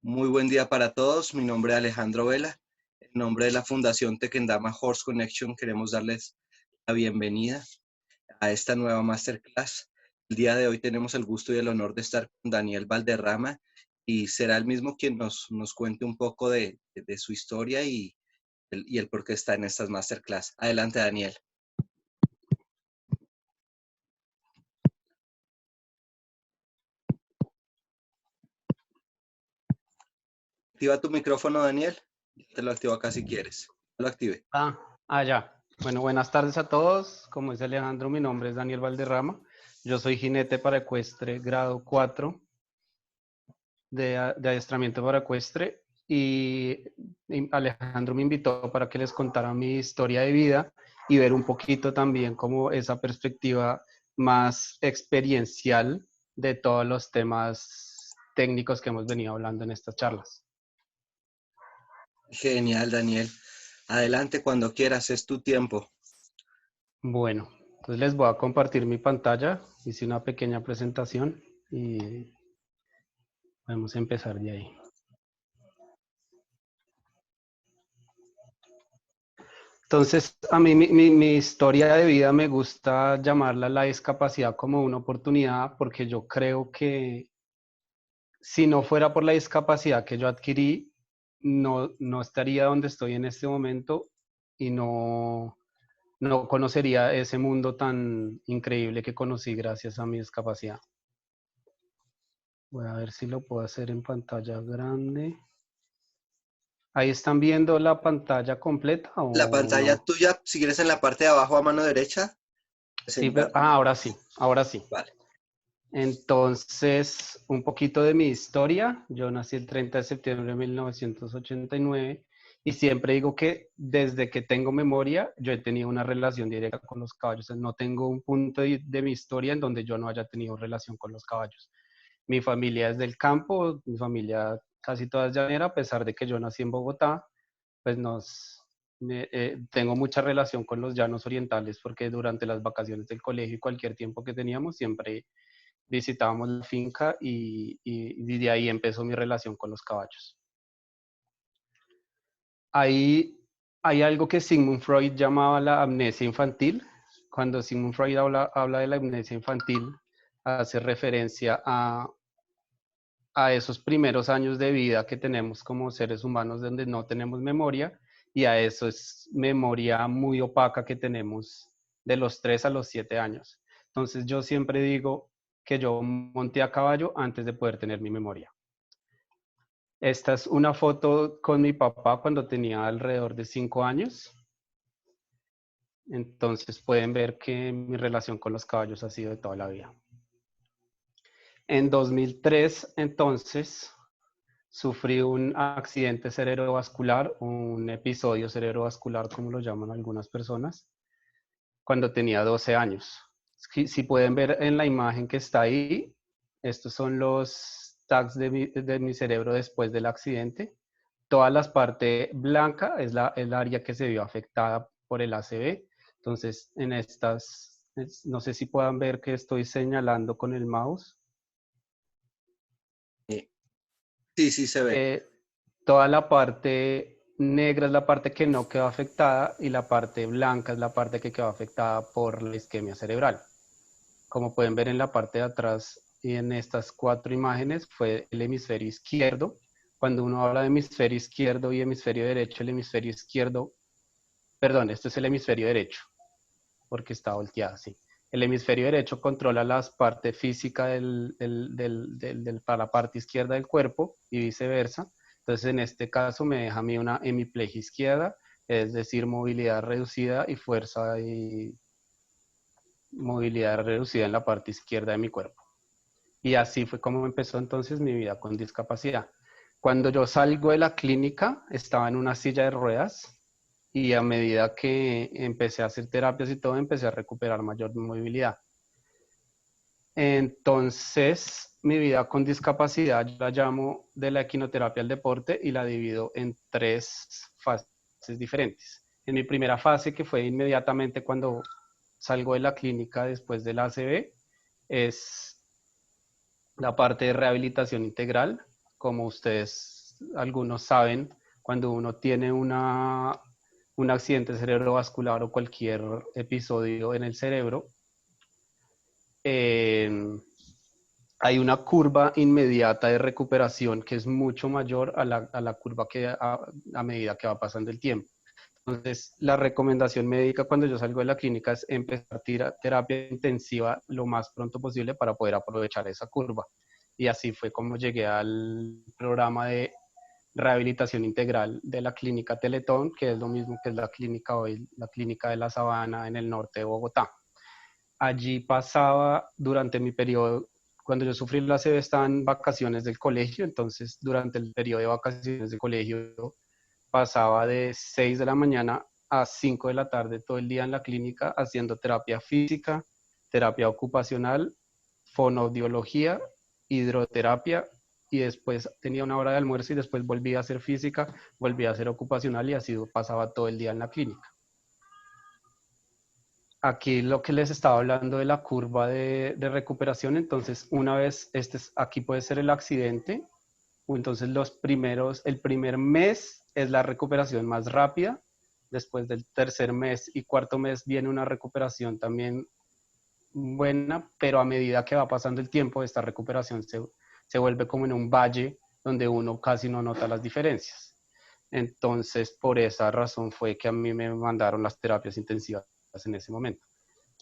Muy buen día para todos. Mi nombre es Alejandro Vela. En nombre de la Fundación Tequendama Horse Connection queremos darles la bienvenida a esta nueva masterclass. El día de hoy tenemos el gusto y el honor de estar con Daniel Valderrama y será él mismo quien nos cuente un poco de su historia y el por qué está en estas masterclass. Adelante, Daniel. Activa tu micrófono, Daniel. Te lo activo acá si quieres. Lo active. Ya. Bueno, buenas tardes a todos. Como dice Alejandro, mi nombre es Daniel Valderrama. Yo soy jinete para ecuestre grado 4 de adiestramiento para ecuestre y Alejandro me invitó para que les contara mi historia de vida y ver un poquito también como esa perspectiva más experiencial de todos los temas técnicos que hemos venido hablando en estas charlas. Genial, Daniel. Adelante cuando quieras, es tu tiempo. Bueno, entonces les voy a compartir mi pantalla. Hice una pequeña presentación y podemos empezar de ahí. Entonces, a mí mi historia de vida me gusta llamarla la discapacidad como una oportunidad porque yo creo que si no fuera por la discapacidad que yo adquirí, no estaría donde estoy en este momento y no conocería ese mundo tan increíble que conocí gracias a mi discapacidad. Voy a ver si lo puedo hacer en pantalla grande. ¿Ahí están viendo la pantalla completa La o pantalla no? tuya, si quieres en la parte de abajo a mano derecha, Sí, pero, presentar. ahora sí, ahora sí. Vale. Entonces, un poquito de mi historia. Yo nací el 30 de septiembre de 1989 y siempre digo que desde que tengo memoria yo he tenido una relación directa con los caballos. No tengo un punto de mi historia en donde yo no haya tenido relación con los caballos. Mi familia es del campo, mi familia casi toda es llanera, a pesar de que yo nací en Bogotá, pues tengo mucha relación con los llanos orientales porque durante las vacaciones del colegio y cualquier tiempo que teníamos siempre visitábamos la finca y de ahí empezó mi relación con los caballos. Ahí hay algo que Sigmund Freud llamaba la amnesia infantil. Cuando Sigmund Freud habla de la amnesia infantil, hace referencia a esos primeros años de vida que tenemos como seres humanos donde no tenemos memoria y a eso es memoria muy opaca que tenemos de los 3 a los 7 años. Entonces yo siempre digo que yo monté a caballo antes de poder tener mi memoria. Esta es una foto con mi papá cuando tenía alrededor de 5 años. Entonces pueden ver que mi relación con los caballos ha sido de toda la vida. En 2003, entonces, sufrí un accidente cerebrovascular, un episodio cerebrovascular, como lo llaman algunas personas, cuando tenía 12 años. Si pueden ver en la imagen que está ahí, estos son los tags de mi cerebro después del accidente. Toda la parte blanca es el área que se vio afectada por el ACV. Entonces, en estas, no sé si puedan ver que estoy señalando con el mouse. Sí, sí se ve. Toda la parte negra es la parte que no quedó afectada y la parte blanca es la parte que quedó afectada por la isquemia cerebral. Como pueden ver en la parte de atrás y en estas 4 imágenes fue el hemisferio izquierdo. Cuando uno habla de hemisferio izquierdo y hemisferio derecho, el hemisferio izquierdo, perdón, esto es el hemisferio derecho, porque está volteado así. El hemisferio derecho controla la parte física para la parte izquierda del cuerpo y viceversa. Entonces, en este caso me deja a mí una hemiplegia izquierda, es decir, movilidad reducida y fuerza y movilidad reducida en la parte izquierda de mi cuerpo. Y así fue como empezó entonces mi vida con discapacidad. Cuando yo salgo de la clínica, estaba en una silla de ruedas y a medida que empecé a hacer terapias y todo, empecé a recuperar mayor movilidad. Entonces, mi vida con discapacidad yo la llamo de la equinoterapia al deporte y la divido en 3 fases diferentes. En mi primera fase, que fue inmediatamente cuando salgo de la clínica después del ACV, es la parte de rehabilitación integral, como ustedes algunos saben, cuando uno tiene un accidente cerebrovascular o cualquier episodio en el cerebro, hay una curva inmediata de recuperación que es mucho mayor a la curva que a medida que va pasando el tiempo. Entonces, la recomendación médica cuando yo salgo de la clínica es empezar terapia intensiva lo más pronto posible para poder aprovechar esa curva. Y así fue como llegué al programa de rehabilitación integral de la clínica Teletón, que es lo mismo que es la clínica hoy, la clínica de la Sabana en el norte de Bogotá. Allí pasaba durante mi periodo, cuando yo sufrí la ACV estaba en vacaciones del colegio, entonces durante el periodo de vacaciones del colegio pasaba de 6 de la mañana a 5 de la tarde todo el día en la clínica haciendo terapia física, terapia ocupacional, fonoaudiología, hidroterapia y después tenía una hora de almuerzo y después volví a hacer física, volví a hacer ocupacional y así pasaba todo el día en la clínica. Aquí lo que les estaba hablando de la curva de recuperación, entonces una vez, aquí puede ser el accidente, o entonces el primer mes es la recuperación más rápida, después del tercer mes y cuarto mes viene una recuperación también buena, pero a medida que va pasando el tiempo, esta recuperación se vuelve como en un valle donde uno casi no nota las diferencias. Entonces, por esa razón fue que a mí me mandaron las terapias intensivas en ese momento.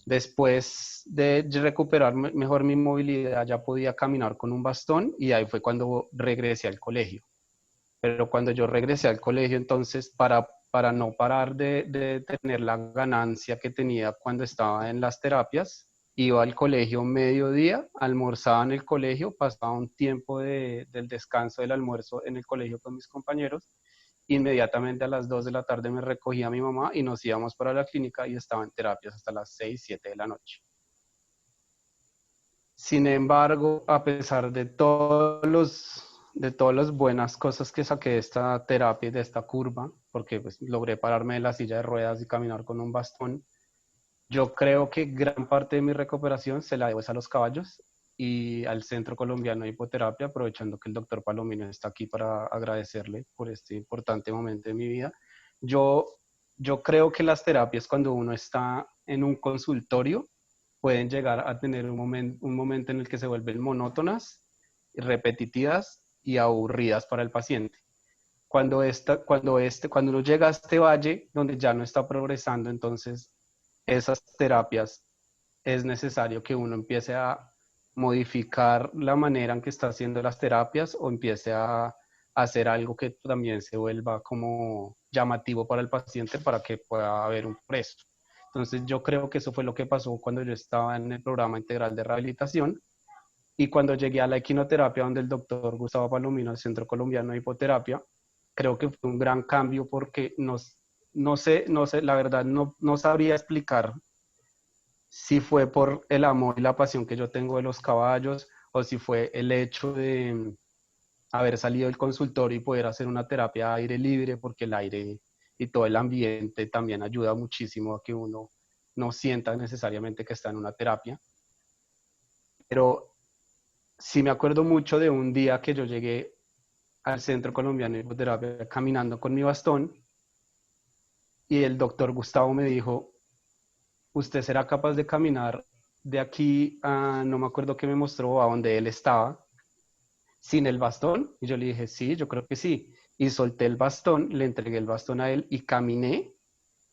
Después de recuperar mejor mi movilidad, ya podía caminar con un bastón y ahí fue cuando regresé al colegio. Pero cuando yo regresé al colegio, entonces, para no parar de tener la ganancia que tenía cuando estaba en las terapias, iba al colegio mediodía, almorzaba en el colegio, pasaba un tiempo del descanso del almuerzo en el colegio con mis compañeros. Inmediatamente a las 2 de la tarde me recogía mi mamá y nos íbamos para la clínica y estaba en terapias hasta las 6, 7 de la noche. Sin embargo, a pesar de todas las buenas cosas que saqué de esta terapia y de esta curva, porque pues, logré pararme de la silla de ruedas y caminar con un bastón, yo creo que gran parte de mi recuperación se la debo a los caballos y al Centro Colombiano de Hipoterapia, aprovechando que el doctor Palomino está aquí para agradecerle por este importante momento de mi vida. Yo, yo creo que las terapias cuando uno está en un consultorio pueden llegar a tener un momento en el que se vuelven monótonas, repetitivas y aburridas para el paciente. Cuando uno llega a este valle donde ya no está progresando, entonces esas terapias es necesario que uno empiece a modificar la manera en que está haciendo las terapias o empiece a hacer algo que también se vuelva como llamativo para el paciente para que pueda haber un progreso. Entonces yo creo que eso fue lo que pasó cuando yo estaba en el programa integral de rehabilitación y cuando llegué a la equinoterapia donde el doctor Gustavo Palomino, del Centro Colombiano de Hipoterapia, creo que fue un gran cambio porque no sé, la verdad no sabría explicar si fue por el amor y la pasión que yo tengo de los caballos o si fue el hecho de haber salido del consultorio y poder hacer una terapia a aire libre, porque el aire y todo el ambiente también ayuda muchísimo a que uno no sienta necesariamente que está en una terapia. Pero sí me acuerdo mucho de un día que yo llegué al Centro Colombiano de Hipoterapia caminando con mi bastón y el doctor Gustavo me dijo, ¿usted será capaz de caminar de aquí a, no me acuerdo qué me mostró, a donde él estaba, sin el bastón? Y yo le dije, sí, yo creo que sí. Y solté el bastón, le entregué el bastón a él y caminé.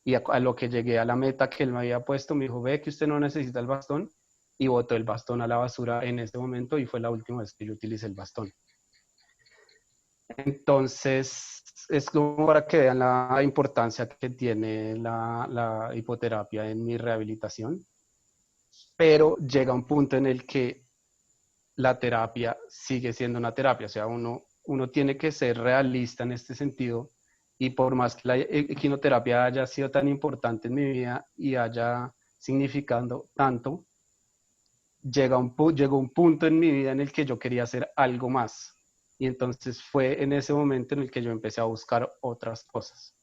Y a lo que llegué a la meta que él me había puesto, me dijo, ve que usted no necesita el bastón. Y botó el bastón a la basura en ese momento y fue la última vez que yo utilicé el bastón. Entonces, es como para que vean la importancia que tiene la hipoterapia en mi rehabilitación. Pero llega un punto en el que la terapia sigue siendo una terapia, o sea, uno tiene que ser realista en este sentido y por más que la equinoterapia haya sido tan importante en mi vida y haya significado tanto, llegó un punto en mi vida en el que yo quería hacer algo más y entonces fue en ese momento en el que yo empecé a buscar otras cosas.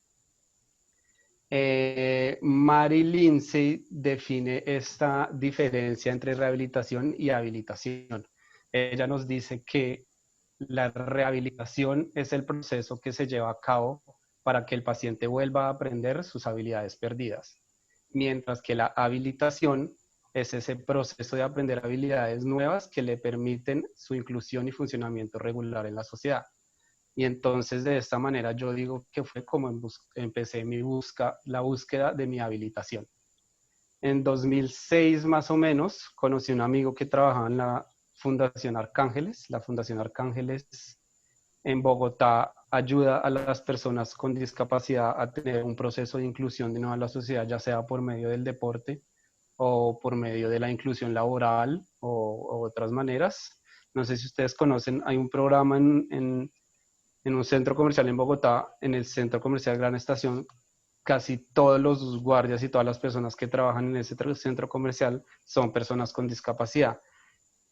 Mary Lindsay define esta diferencia entre rehabilitación y habilitación. Ella nos dice que La rehabilitación es el proceso que se lleva a cabo para que el paciente vuelva a aprender sus habilidades perdidas, mientras que la habilitación es ese proceso de aprender habilidades nuevas que le permiten su inclusión y funcionamiento regular en la sociedad. Y entonces de esta manera yo digo que fue como empecé la búsqueda de mi habilitación. En 2006 más o menos conocí a un amigo que trabajaba en la Fundación Arcángeles. La Fundación Arcángeles en Bogotá ayuda a las personas con discapacidad a tener un proceso de inclusión de nuevo a la sociedad, ya sea por medio del deporte o por medio de la inclusión laboral o otras maneras. No sé si ustedes conocen, hay un programa en un centro comercial en Bogotá, en el centro comercial Gran Estación. Casi todos los guardias y todas las personas que trabajan en ese centro comercial son personas con discapacidad.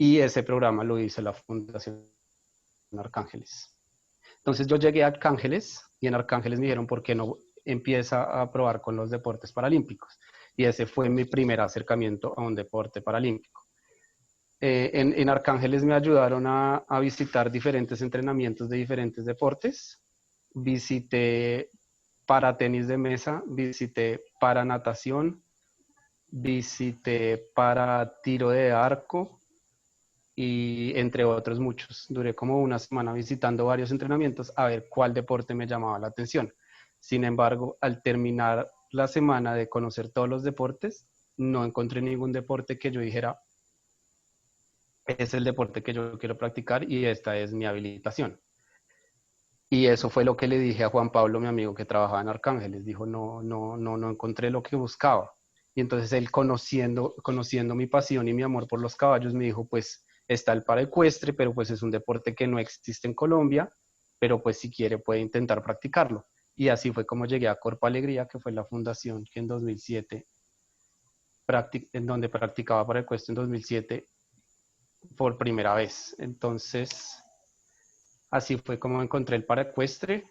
Y ese programa lo hizo la Fundación Arcángeles. Entonces yo llegué a Arcángeles y en Arcángeles me dijeron, ¿por qué no empieza a probar con los deportes paralímpicos? Y ese fue mi primer acercamiento a un deporte paralímpico. En Arcángeles me ayudaron a visitar diferentes entrenamientos de diferentes deportes. Visité para tenis de mesa, visité para natación, visité para tiro de arco y entre otros muchos. Duré como una semana visitando varios entrenamientos a ver cuál deporte me llamaba la atención. Sin embargo, al terminar la semana de conocer todos los deportes, no encontré ningún deporte que yo dijera, es el deporte que yo quiero practicar y esta es mi habilitación. Y eso fue lo que le dije a Juan Pablo, mi amigo que trabajaba en Arcángeles. Dijo, no encontré lo que buscaba. Y entonces él, conociendo mi pasión y mi amor por los caballos, me dijo, pues está el paraecuestre, pero pues es un deporte que no existe en Colombia, pero pues si quiere puede intentar practicarlo. Y así fue como llegué a Corpo Alegría, que fue la fundación que en 2007, en donde practicaba paraecuestre en 2007 por primera vez. Entonces, así fue como encontré el paraecuestre.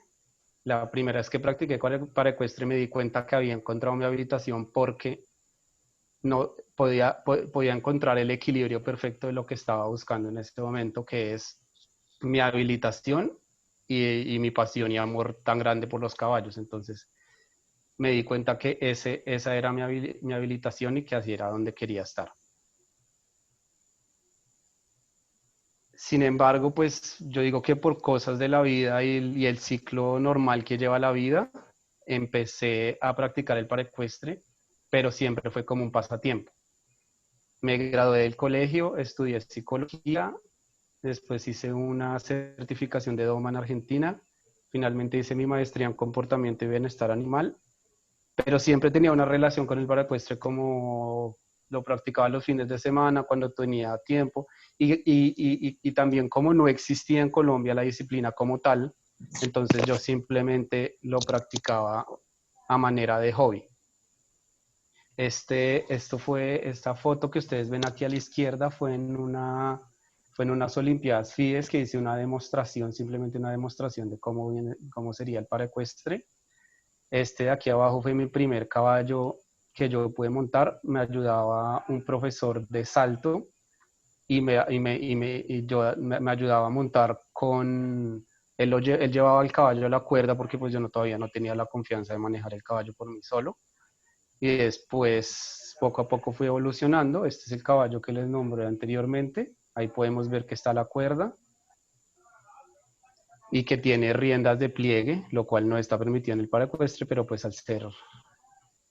La primera vez que practiqué paraecuestre me di cuenta que había encontrado mi habilitación porque no podía encontrar el equilibrio perfecto de lo que estaba buscando en este momento, que es mi habilitación y mi pasión y amor tan grande por los caballos. Entonces me di cuenta que esa era mi habilitación y que así era donde quería estar. Sin embargo, pues yo digo que por cosas de la vida y el ciclo normal que lleva la vida, empecé a practicar el paraecuestre, pero siempre fue como un pasatiempo. Me gradué del colegio, estudié psicología, después hice una certificación de DOMA en Argentina, finalmente hice mi maestría en comportamiento y bienestar animal, pero siempre tenía una relación con el paraecuestre como lo practicaba los fines de semana, cuando tenía tiempo, y también como no existía en Colombia la disciplina como tal, entonces yo simplemente lo practicaba a manera de hobby. Esta foto que ustedes ven aquí a la izquierda fue en unas Olimpiadas FIDES que hice una demostración, simplemente una demostración de cómo sería el paraecuestre. Este de aquí abajo fue mi primer caballo que yo pude montar. Me ayudaba un profesor de salto me ayudaba a montar con... Él llevaba el caballo a la cuerda porque pues yo todavía no tenía la confianza de manejar el caballo por mí solo. Y después, poco a poco fui evolucionando. Este es el caballo que les nombré anteriormente. Ahí podemos ver que está la cuerda y que tiene riendas de pliegue, lo cual no está permitido en el paraecuestre, pero pues al ser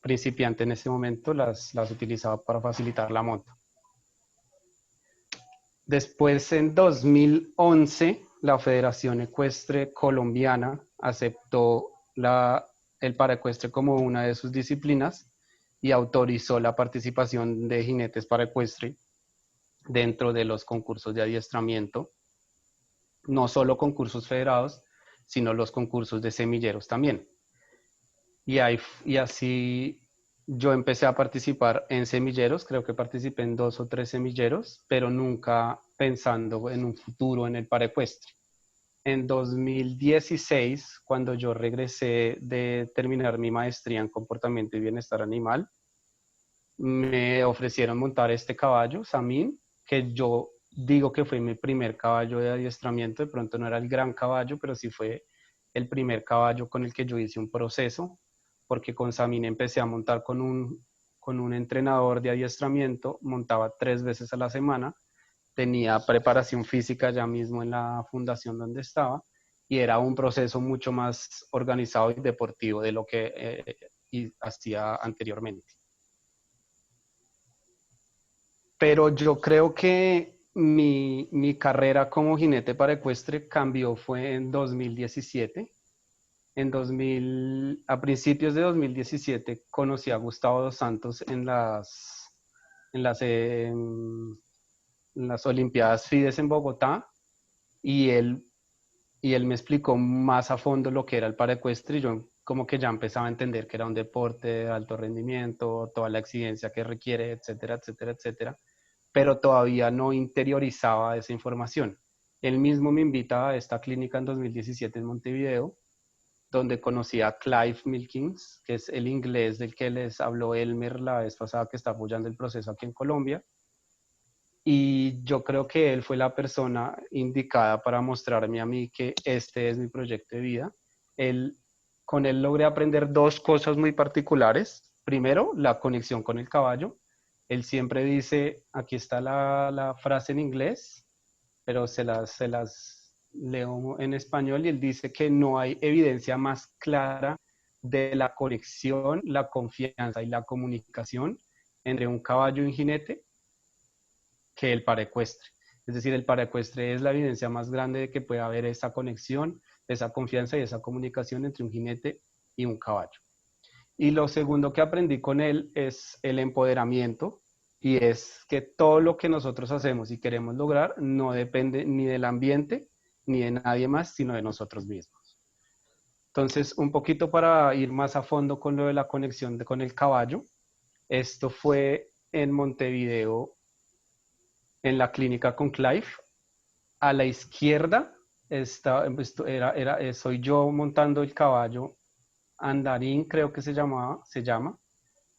principiante en ese momento las utilizaba para facilitar la moto. Después, en 2011, la Federación Ecuestre Colombiana aceptó el paraecuestre como una de sus disciplinas y autorizó la participación de jinetes paraecuestre dentro de los concursos de adiestramiento, no solo concursos federados, sino los concursos de semilleros también. Y así yo empecé a participar en semilleros, creo que participé en 2 o 3 semilleros, pero nunca pensando en un futuro en el paraecuestre. En 2016, cuando yo regresé de terminar mi maestría en comportamiento y bienestar animal, me ofrecieron montar este caballo, Samín, que yo digo que fue mi primer caballo de adiestramiento. De pronto no era el gran caballo, pero sí fue el primer caballo con el que yo hice un proceso, porque con Samin empecé a montar con un entrenador de adiestramiento, montaba 3 veces a la semana, tenía preparación física ya mismo en la fundación donde estaba, y era un proceso mucho más organizado y deportivo de lo que hacía anteriormente. Pero yo creo que mi carrera como jinete para ecuestre cambió fue en 2017. A principios de 2017 conocí a Gustavo dos Santos en las, eh, en las Olimpiadas FIDES en Bogotá, y él me explicó más a fondo lo que era el paraecuestre, y yo como que ya empezaba a entender que era un deporte de alto rendimiento, toda la exigencia que requiere, etcétera, etcétera, etcétera, pero todavía no interiorizaba esa información. Él mismo me invita a esta clínica en 2017 en Montevideo, donde conocí a Clive Milkins, que es el inglés del que les habló Elmer la vez pasada, que está apoyando el proceso aquí en Colombia. Y yo creo que él fue la persona indicada para mostrarme a mí que este es mi proyecto de vida. Él, con él logré aprender dos cosas muy particulares. Primero, la conexión con el caballo. Él siempre dice, aquí está la frase en inglés, pero se las leo en español, y él dice que no hay evidencia más clara de la conexión, la confianza y la comunicación entre un caballo y un jinete que el paraecuestre. Es decir, el paraecuestre es la evidencia más grande de que puede haber esa conexión, esa confianza y esa comunicación entre un jinete y un caballo. Y lo segundo que aprendí con él es el empoderamiento, y es que todo lo que nosotros hacemos y queremos lograr no depende ni del ambiente ni de nadie más, sino de nosotros mismos. Entonces, un poquito para ir más a fondo con lo de la conexión con el caballo, esto fue en Montevideo, en la clínica con Clive. A la izquierda soy yo montando el caballo Andarín, creo que se llama,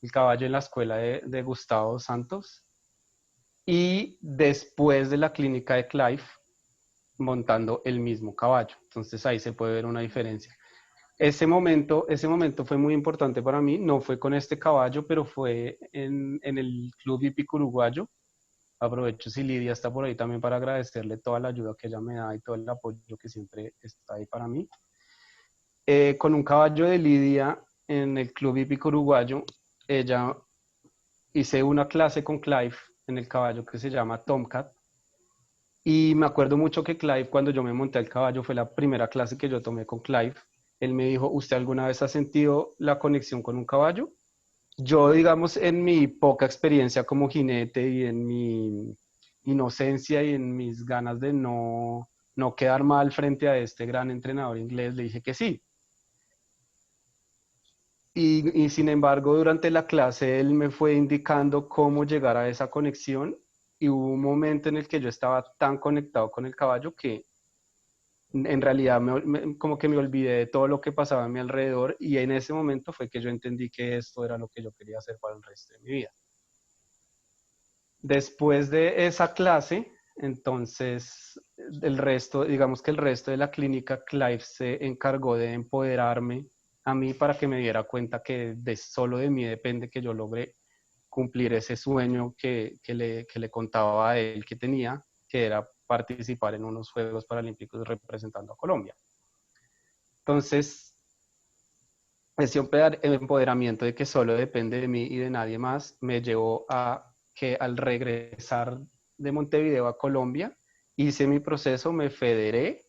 el caballo en la escuela de Gustavo Santos. Y después de la clínica de Clive, montando el mismo caballo. Entonces ahí se puede ver una diferencia. Ese momento fue muy importante para mí. No fue con este caballo, pero fue en el Club Hípico Uruguayo. Aprovecho si Lidia está por ahí también para agradecerle toda la ayuda que ella me da y todo el apoyo que siempre está ahí para mí. Con un caballo de Lidia en el Club Hípico Uruguayo, ella hice una clase con Clive en el caballo que se llama Tomcat. Y me acuerdo mucho que Clive, cuando yo me monté al caballo, fue la primera clase que yo tomé con Clive. Él me dijo, ¿usted alguna vez ha sentido la conexión con un caballo? Yo, digamos, en mi poca experiencia como jinete y en mi inocencia y en mis ganas de no quedar mal frente a este gran entrenador inglés, le dije que sí. Y sin embargo, durante la clase él me fue indicando cómo llegar a esa conexión, y hubo un momento en el que yo estaba tan conectado con el caballo que en realidad como que me olvidé de todo lo que pasaba a mi alrededor, y en ese momento fue que yo entendí que esto era lo que yo quería hacer para el resto de mi vida. Después de esa clase, entonces digamos que el resto de la clínica, Clive se encargó de empoderarme a mí para que me diera cuenta que solo de mí depende que yo logre cumplir ese sueño que le contaba a él que tenía, que era participar en unos Juegos Paralímpicos representando a Colombia. Entonces, ese empoderamiento de que solo depende de mí y de nadie más me llevó a que al regresar de Montevideo a Colombia, hice mi proceso, me federé,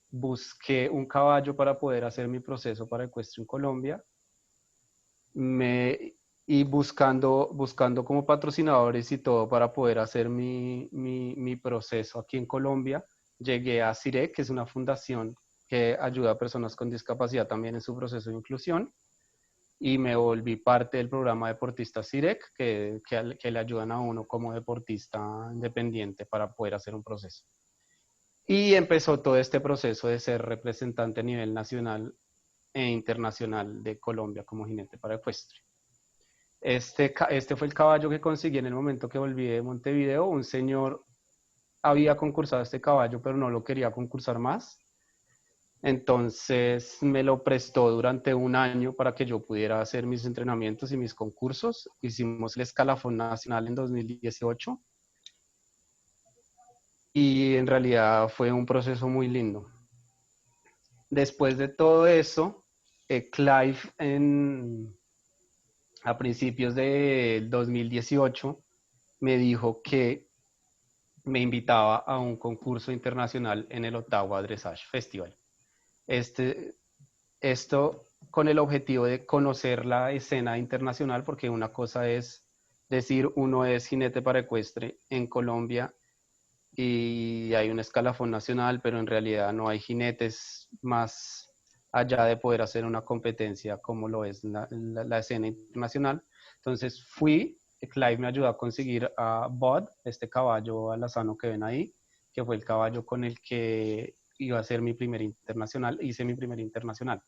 busqué un caballo para poder hacer mi proceso para ecuestre en Colombia, y buscando como patrocinadores y todo para poder hacer mi proceso aquí en Colombia, llegué a CIREC, que es una fundación que ayuda a personas con discapacidad también en su proceso de inclusión, y me volví parte del programa Deportista CIREC, que le ayudan a uno como deportista independiente para poder hacer un proceso. Y empezó todo este proceso de ser representante a nivel nacional e internacional de Colombia como jinete para ecuestre. Este fue el caballo que conseguí en el momento que volví de Montevideo, un señor había concursado este caballo, pero no lo quería concursar más. Entonces me lo prestó durante un año para que yo pudiera hacer mis entrenamientos y mis concursos. Hicimos el escalafón nacional en 2018 y en realidad fue un proceso muy lindo. Después de todo eso, Clive a principios del 2018 me dijo que me invitaba a un concurso internacional en el Ottawa Dressage Festival. Esto con el objetivo de conocer la escena internacional, porque una cosa es decir uno es jinete paraecuestre en Colombia y hay un escalafón nacional, pero en realidad no hay jinetes más allá de poder hacer una competencia como lo es la escena internacional. Entonces Clive me ayudó a conseguir a Bud, este caballo alazano que ven ahí, que fue el caballo con el que iba a ser mi primer internacional, hice mi primer internacional.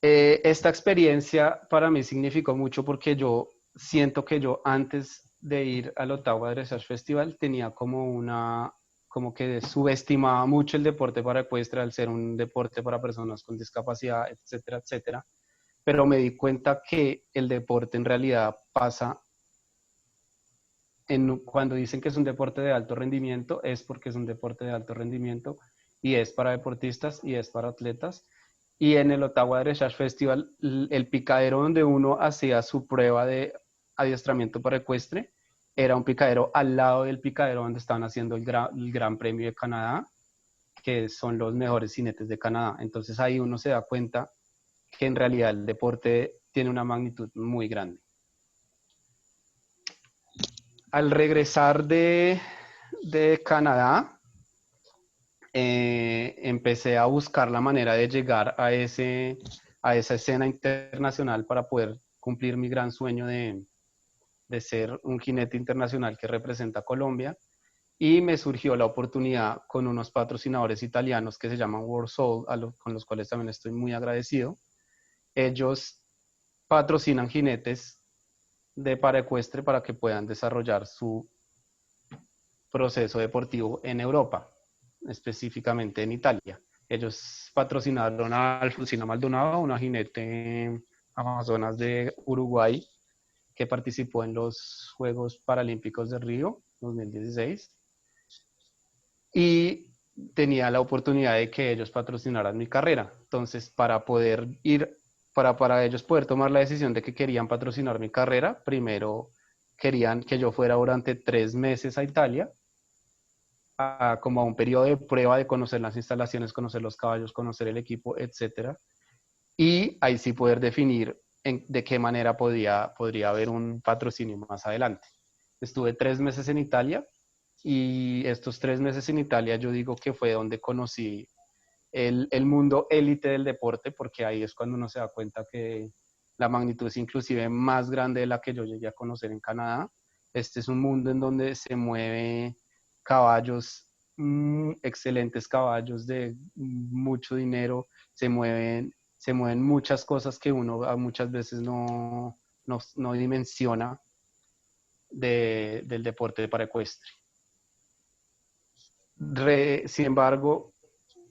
Esta experiencia para mí significó mucho porque yo siento que yo antes de ir al Ottawa Dressage Festival tenía como que subestimaba mucho el deporte paraecuestre al ser un deporte para personas con discapacidad, etcétera, etcétera. Pero me di cuenta que el deporte en realidad pasa, cuando dicen que es un deporte de alto rendimiento, es porque es un deporte de alto rendimiento y es para deportistas y es para atletas. Y en el Ottawa Dressage Festival, el picadero donde uno hacía su prueba de adiestramiento para ecuestre era un picadero al lado del picadero donde estaban haciendo el Gran Premio de Canadá, que son los mejores jinetes de Canadá. Entonces ahí uno se da cuenta que en realidad el deporte tiene una magnitud muy grande. Al regresar de Canadá, empecé a buscar la manera de llegar a esa escena internacional para poder cumplir mi gran sueño de ser un jinete internacional que representa a Colombia. Y me surgió la oportunidad con unos patrocinadores italianos que se llaman World Soul, con los cuales también estoy muy agradecido. Ellos patrocinan jinetes de paraecuestre para que puedan desarrollar su proceso deportivo en Europa, específicamente en Italia. Ellos patrocinaron a Alfonsina Maldonado, una jinete amazonas de Uruguay que participó en los Juegos Paralímpicos de Río 2016 y tenía la oportunidad de que ellos patrocinaran mi carrera. Entonces, para ellos poder tomar la decisión de que querían patrocinar mi carrera, primero querían que yo fuera durante 3 meses a Italia, como a un periodo de prueba de conocer las instalaciones, conocer los caballos, conocer el equipo, etcétera. Y ahí sí poder definir de qué manera podría haber un patrocinio más adelante. Estuve 3 meses en Italia y estos 3 meses en Italia yo digo que fue donde conocí el mundo élite del deporte, porque ahí es cuando uno se da cuenta que la magnitud es inclusive más grande de la que yo llegué a conocer en Canadá. Este es un mundo en donde se mueve caballos, excelentes caballos de mucho dinero, se mueven muchas cosas que uno muchas veces no dimensiona del deporte para ecuestre. Sin embargo,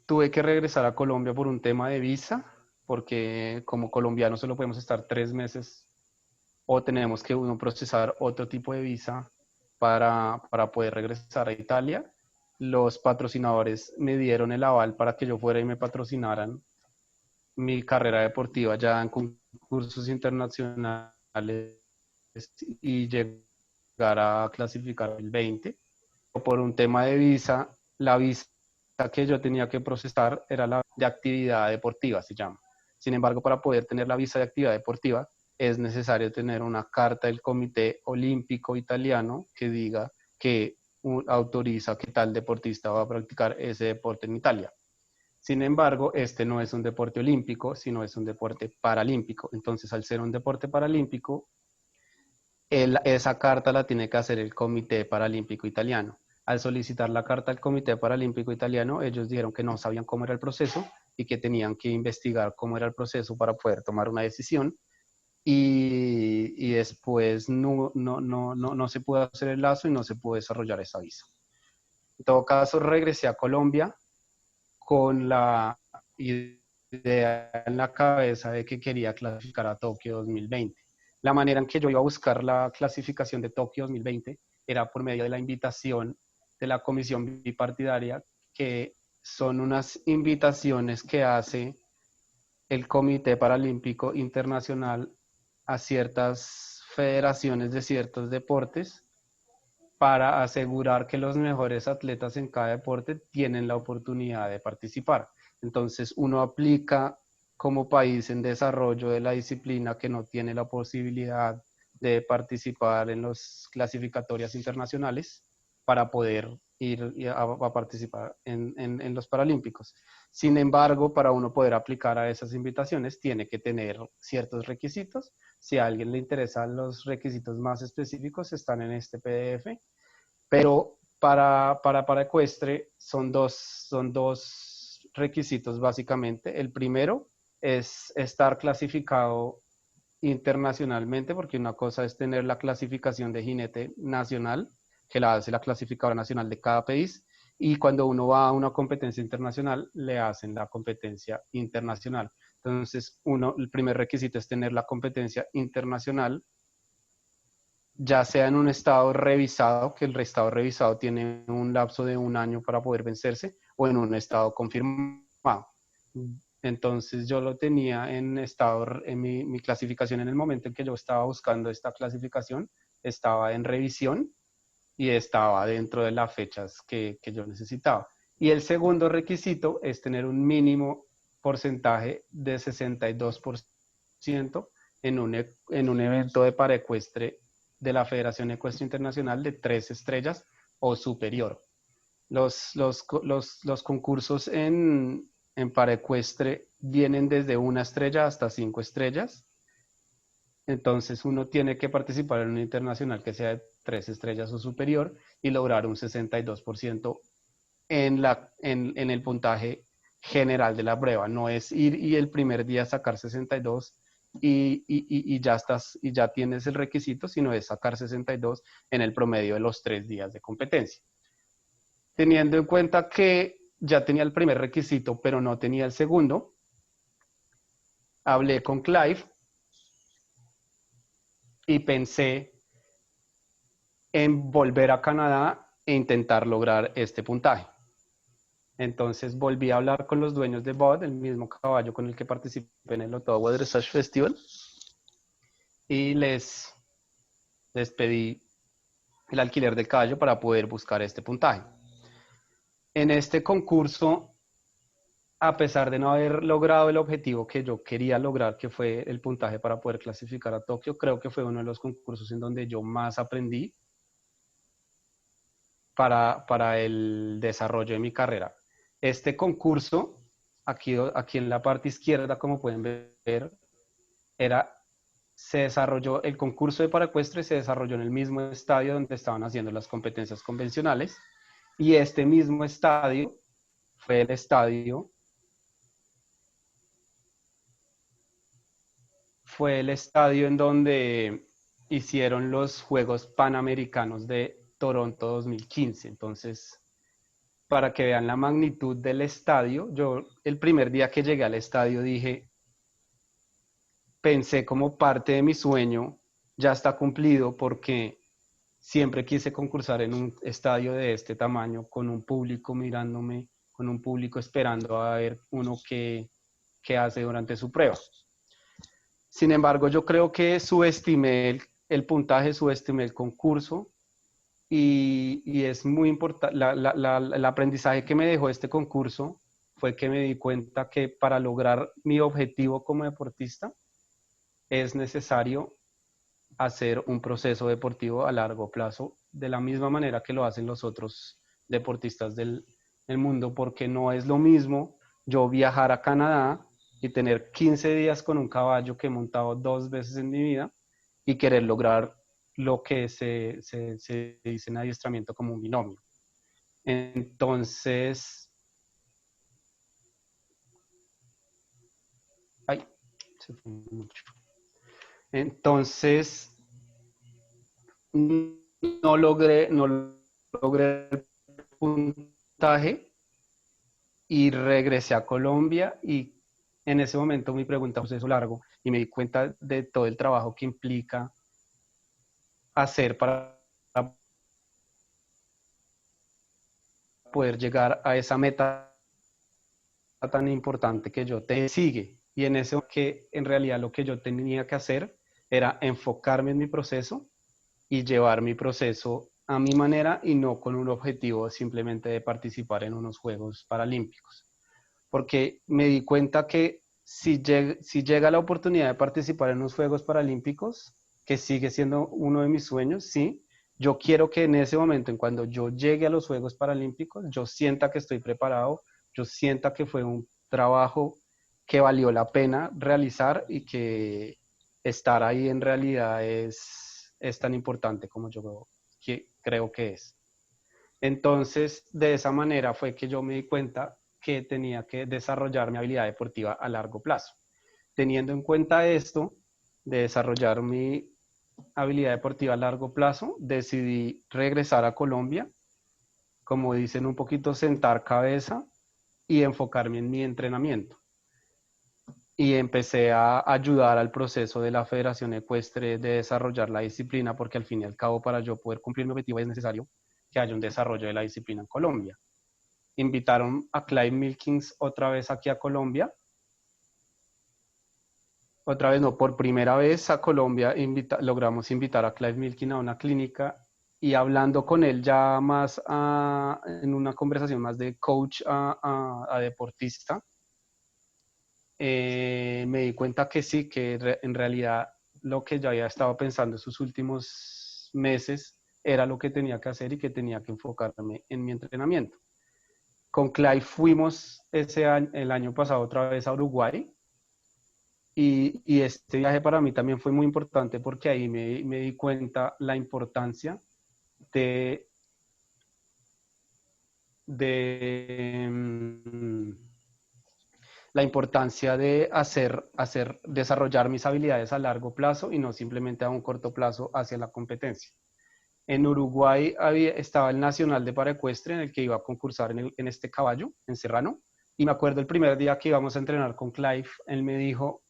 tuve que regresar a Colombia por un tema de visa, porque como colombianos solo podemos estar 3 meses o tenemos que uno procesar otro tipo de visa para poder regresar a Italia. Los patrocinadores me dieron el aval para que yo fuera y me patrocinaran mi carrera deportiva ya en concursos internacionales y llegar a clasificar el 20. Por un tema de visa, la visa que yo tenía que procesar era la de actividad deportiva, se llama. Sin embargo, para poder tener la visa de actividad deportiva, es necesario tener una carta del Comité Olímpico Italiano que diga que autoriza que tal deportista va a practicar ese deporte en Italia. Sin embargo, este no es un deporte olímpico, sino es un deporte paralímpico. Entonces, al ser un deporte paralímpico, esa carta la tiene que hacer el Comité Paralímpico Italiano. Al solicitar la carta al Comité Paralímpico Italiano, ellos dijeron que no sabían cómo era el proceso y que tenían que investigar cómo era el proceso para poder tomar una decisión. Y después no se pudo hacer el lazo y no se pudo desarrollar esa visa. En todo caso, regresé a Colombia con la idea en la cabeza de que quería clasificar a Tokio 2020. La manera en que yo iba a buscar la clasificación de Tokio 2020 era por medio de la invitación de la comisión bipartidaria, que son unas invitaciones que hace el Comité Paralímpico Internacional a ciertas federaciones de ciertos deportes para asegurar que los mejores atletas en cada deporte tienen la oportunidad de participar. Entonces, uno aplica como país en desarrollo de la disciplina que no tiene la posibilidad de participar en las clasificatorias internacionales para poder ir a participar en los Paralímpicos. Sin embargo, para uno poder aplicar a esas invitaciones, tiene que tener ciertos requisitos. Si a alguien le interesan los requisitos más específicos, están en este PDF, pero para ecuestre son dos requisitos básicamente. El primero es estar clasificado internacionalmente, porque una cosa es tener la clasificación de jinete nacional, que la hace la clasificadora nacional de cada país, y cuando uno va a una competencia internacional, le hacen la competencia internacional. Entonces, el primer requisito es tener la competencia internacional, ya sea en un estado revisado, que el estado revisado tiene un lapso de 1 año para poder vencerse, o en un estado confirmado. Entonces yo lo tenía en estado, en mi clasificación en el momento en que yo estaba buscando esta clasificación, estaba en revisión y estaba dentro de las fechas que yo necesitaba. Y el segundo requisito es tener un mínimo porcentaje de 62% en un evento de paraecuestre de la Federación Ecuestre Internacional de 3 estrellas o superior. Los concursos en paraecuestre vienen desde 1 estrella hasta 5 estrellas. Entonces uno tiene que participar en un internacional que sea de 3 estrellas o superior y lograr un 62% en el puntaje general de la prueba. No es ir y el primer día sacar 62 y ya estás, y ya tienes el requisito, sino es sacar 62 en el promedio de los 3 días de competencia. Teniendo en cuenta que ya tenía el primer requisito, pero no tenía el segundo, hablé con Clive y pensé en volver a Canadá e intentar lograr este puntaje. Entonces volví a hablar con los dueños de Bud, el mismo caballo con el que participé en el Ottawa Dressage Festival, y les pedí el alquiler del caballo para poder buscar este puntaje. En este concurso, a pesar de no haber logrado el objetivo que yo quería lograr, que fue el puntaje para poder clasificar a Tokio, creo que fue uno de los concursos en donde yo más aprendí para el desarrollo de mi carrera. Este concurso, aquí en la parte izquierda, como pueden ver, se desarrolló, el concurso de paraecuestre se desarrolló en el mismo estadio donde estaban haciendo las competencias convencionales, y este mismo estadio fue el estadio en donde hicieron los Juegos Panamericanos de Toronto 2015. Entonces, para que vean la magnitud del estadio, yo el primer día que llegué al estadio pensé como parte de mi sueño ya está cumplido, porque siempre quise concursar en un estadio de este tamaño, con un público mirándome, con un público esperando a ver uno qué hace durante su prueba. Sin embargo, yo creo que subestimé el puntaje, subestimé el concurso, y es muy importante, el aprendizaje que me dejó este concurso fue que me di cuenta que para lograr mi objetivo como deportista es necesario hacer un proceso deportivo a largo plazo, de la misma manera que lo hacen los otros deportistas del mundo, porque no es lo mismo yo viajar a Canadá y tener 15 días con un caballo que he montado 2 veces en mi vida y querer lograr lo que se dice en adiestramiento como un binomio. Entonces, ay, se fue mucho. Entonces, no logré puntaje y regresé a Colombia y en ese momento mi pregunta fue eso largo y me di cuenta de todo el trabajo que implica hacer para poder llegar a esa meta tan importante que yo te sigue. Y en eso que en realidad lo que yo tenía que hacer era enfocarme en mi proceso y llevar mi proceso a mi manera y no con un objetivo simplemente de participar en unos Juegos Paralímpicos. Porque me di cuenta que si llega la oportunidad de participar en unos Juegos Paralímpicos, que sigue siendo uno de mis sueños, sí, yo quiero que en ese momento, en cuando yo llegue a los Juegos Paralímpicos, yo sienta que estoy preparado, yo sienta que fue un trabajo que valió la pena realizar y que estar ahí en realidad es tan importante como yo creo que es. Entonces, de esa manera fue que yo me di cuenta que tenía que desarrollar mi habilidad deportiva a largo plazo. Teniendo en cuenta esto, de desarrollar mi habilidad deportiva a largo plazo, decidí regresar a Colombia, como dicen un poquito, sentar cabeza y enfocarme en mi entrenamiento. Y empecé a ayudar al proceso de la Federación Ecuestre de desarrollar la disciplina, porque al fin y al cabo para yo poder cumplir mi objetivo es necesario que haya un desarrollo de la disciplina en Colombia. Invitaron a Clive Milkins otra vez aquí a Colombia. Otra vez no, por primera vez a Colombia logramos invitar a Clive Milkins a una clínica y hablando con él ya más en una conversación más de coach a deportista, me di cuenta que sí, que en realidad lo que ya había estado pensando en sus últimos meses era lo que tenía que hacer y que tenía que enfocarme en mi entrenamiento. Con Clive fuimos el año pasado otra vez a Uruguay y este viaje para mí también fue muy importante porque ahí me di cuenta la importancia de, de la importancia de desarrollar mis habilidades a largo plazo y no simplemente a un corto plazo hacia la competencia. En Uruguay estaba el Nacional de Paraecuestre en el que iba a concursar en este caballo, en Serrano. Y me acuerdo el primer día que íbamos a entrenar con Clive, él me dijo,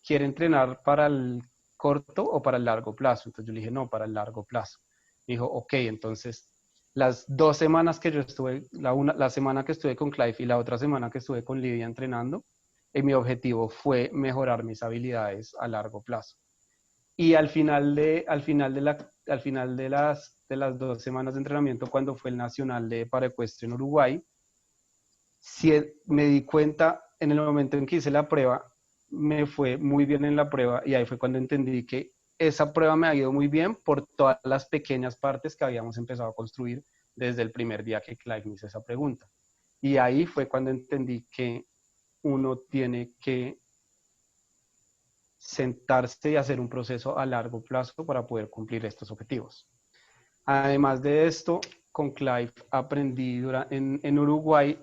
¿quiere entrenar para el corto o para el largo plazo? Entonces yo le dije, no, para el largo plazo. Me dijo, ok, entonces las 2 semanas que yo estuve, la semana que estuve con Clive y la otra semana que estuve con Lidia entrenando, mi objetivo fue mejorar mis habilidades a largo plazo. Y al final de las 2 semanas de entrenamiento, cuando fue el Nacional de Paraecuestre en Uruguay, sí me di cuenta en el momento en que hice la prueba, me fue muy bien en la prueba y ahí fue cuando entendí que esa prueba me ha ido muy bien por todas las pequeñas partes que habíamos empezado a construir desde el primer día que Clive me hizo esa pregunta. Y ahí fue cuando entendí que uno tiene que sentarse y hacer un proceso a largo plazo para poder cumplir estos objetivos. Además de esto, con Clive aprendí en Uruguay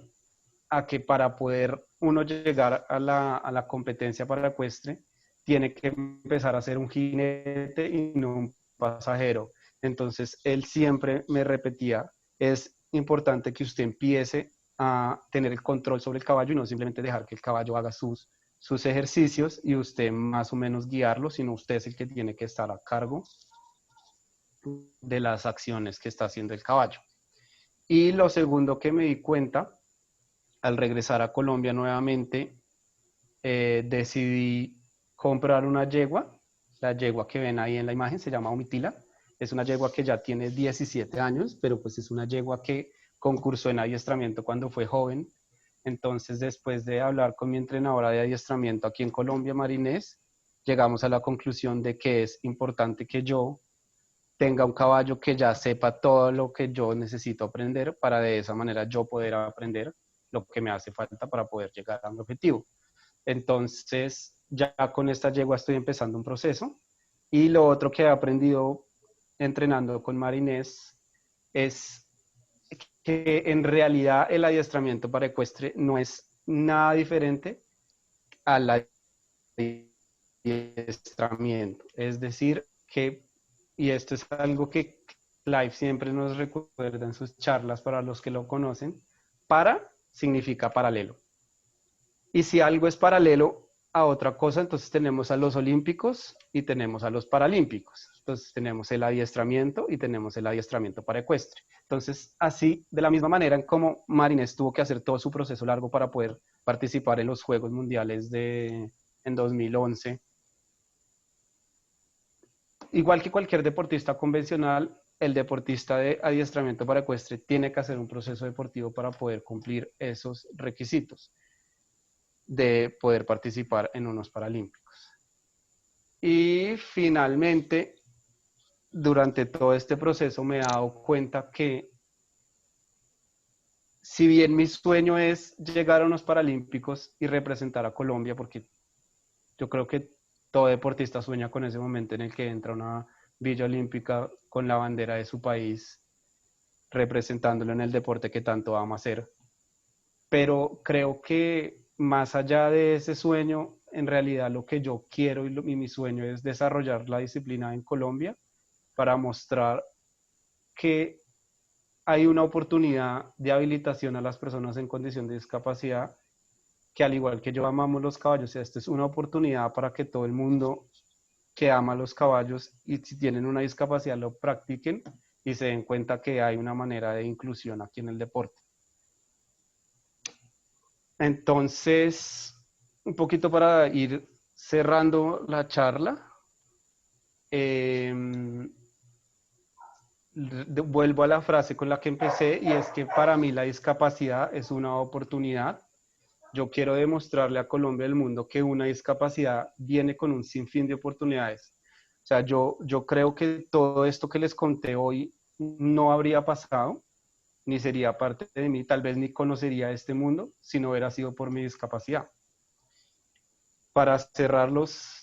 a que para poder uno llegar a la competencia para ecuestre, tiene que empezar a ser un jinete y no un pasajero. Entonces, él siempre me repetía, es importante que usted empiece a tener el control sobre el caballo y no simplemente dejar que el caballo haga sus ejercicios y usted más o menos guiarlo, sino usted es el que tiene que estar a cargo de las acciones que está haciendo el caballo. Y lo segundo que me di cuenta al regresar a Colombia nuevamente, decidí comprar una yegua. La yegua que ven ahí en la imagen se llama Omitila. Es una yegua que ya tiene 17 años, pero pues es una yegua que concursó en adiestramiento cuando fue joven. Entonces, después de hablar con mi entrenadora de adiestramiento aquí en Colombia, Marinés, llegamos a la conclusión de que es importante que yo tenga un caballo que ya sepa todo lo que yo necesito aprender para de esa manera yo poder aprender lo que me hace falta para poder llegar a mi objetivo. Entonces, ya con esta yegua estoy empezando un proceso. Y lo otro que he aprendido entrenando con Marinés es que en realidad el adiestramiento para ecuestre no es nada diferente al adiestramiento. Es decir, que, y esto es algo que Clive siempre nos recuerda en sus charlas, para los que lo conocen, para significa paralelo. Y si algo es paralelo a otra cosa, entonces tenemos a los olímpicos y tenemos a los paralímpicos. Entonces tenemos el adiestramiento y tenemos el adiestramiento para ecuestre. Entonces, así, de la misma manera en como Marinés tuvo que hacer todo su proceso largo para poder participar en los Juegos Mundiales en 2011, igual que cualquier deportista convencional, el deportista de adiestramiento para ecuestre tiene que hacer un proceso deportivo para poder cumplir esos requisitos de poder participar en unos paralímpicos. Y finalmente, durante todo este proceso me he dado cuenta que si bien mi sueño es llegar a unos paralímpicos y representar a Colombia, porque yo creo que todo deportista sueña con ese momento en el que entra a una villa olímpica con la bandera de su país, representándolo en el deporte que tanto ama hacer. Pero creo que más allá de ese sueño, en realidad lo que yo quiero y mi sueño es desarrollar la disciplina en Colombia para mostrar que hay una oportunidad de habilitación a las personas en condición de discapacidad, que al igual que yo amamos los caballos, esta es una oportunidad para que todo el mundo que ama los caballos y si tienen una discapacidad lo practiquen y se den cuenta que hay una manera de inclusión aquí en el deporte. Entonces, un poquito para ir cerrando la charla, vuelvo a la frase con la que empecé y es que para mí la discapacidad es una oportunidad. Yo quiero demostrarle a Colombia y al mundo que una discapacidad viene con un sinfín de oportunidades. O sea, yo creo que todo esto que les conté hoy no habría pasado, ni sería parte de mí, tal vez ni conocería este mundo si no hubiera sido por mi discapacidad. Para cerrar, los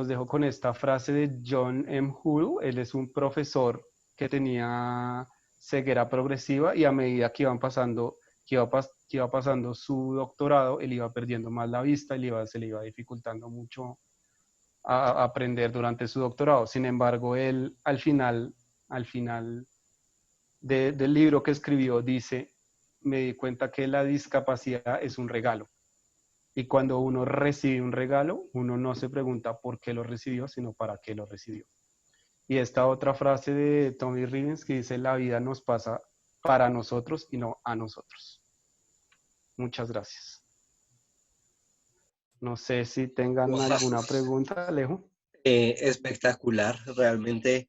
dejo con esta frase de John M. Hull. Él es un profesor que tenía ceguera progresiva y a medida que iba pasando su doctorado, él iba perdiendo más la vista y se le iba dificultando mucho a aprender durante su doctorado. Sin embargo, él al final del libro que escribió dice, me di cuenta que la discapacidad es un regalo. Y cuando uno recibe un regalo, uno no se pregunta por qué lo recibió, sino para qué lo recibió. Y esta otra frase de Tony Robbins que dice, la vida nos pasa para nosotros y no a nosotros. Muchas gracias. No sé si tengan Wow. alguna pregunta, Alejo. Espectacular, realmente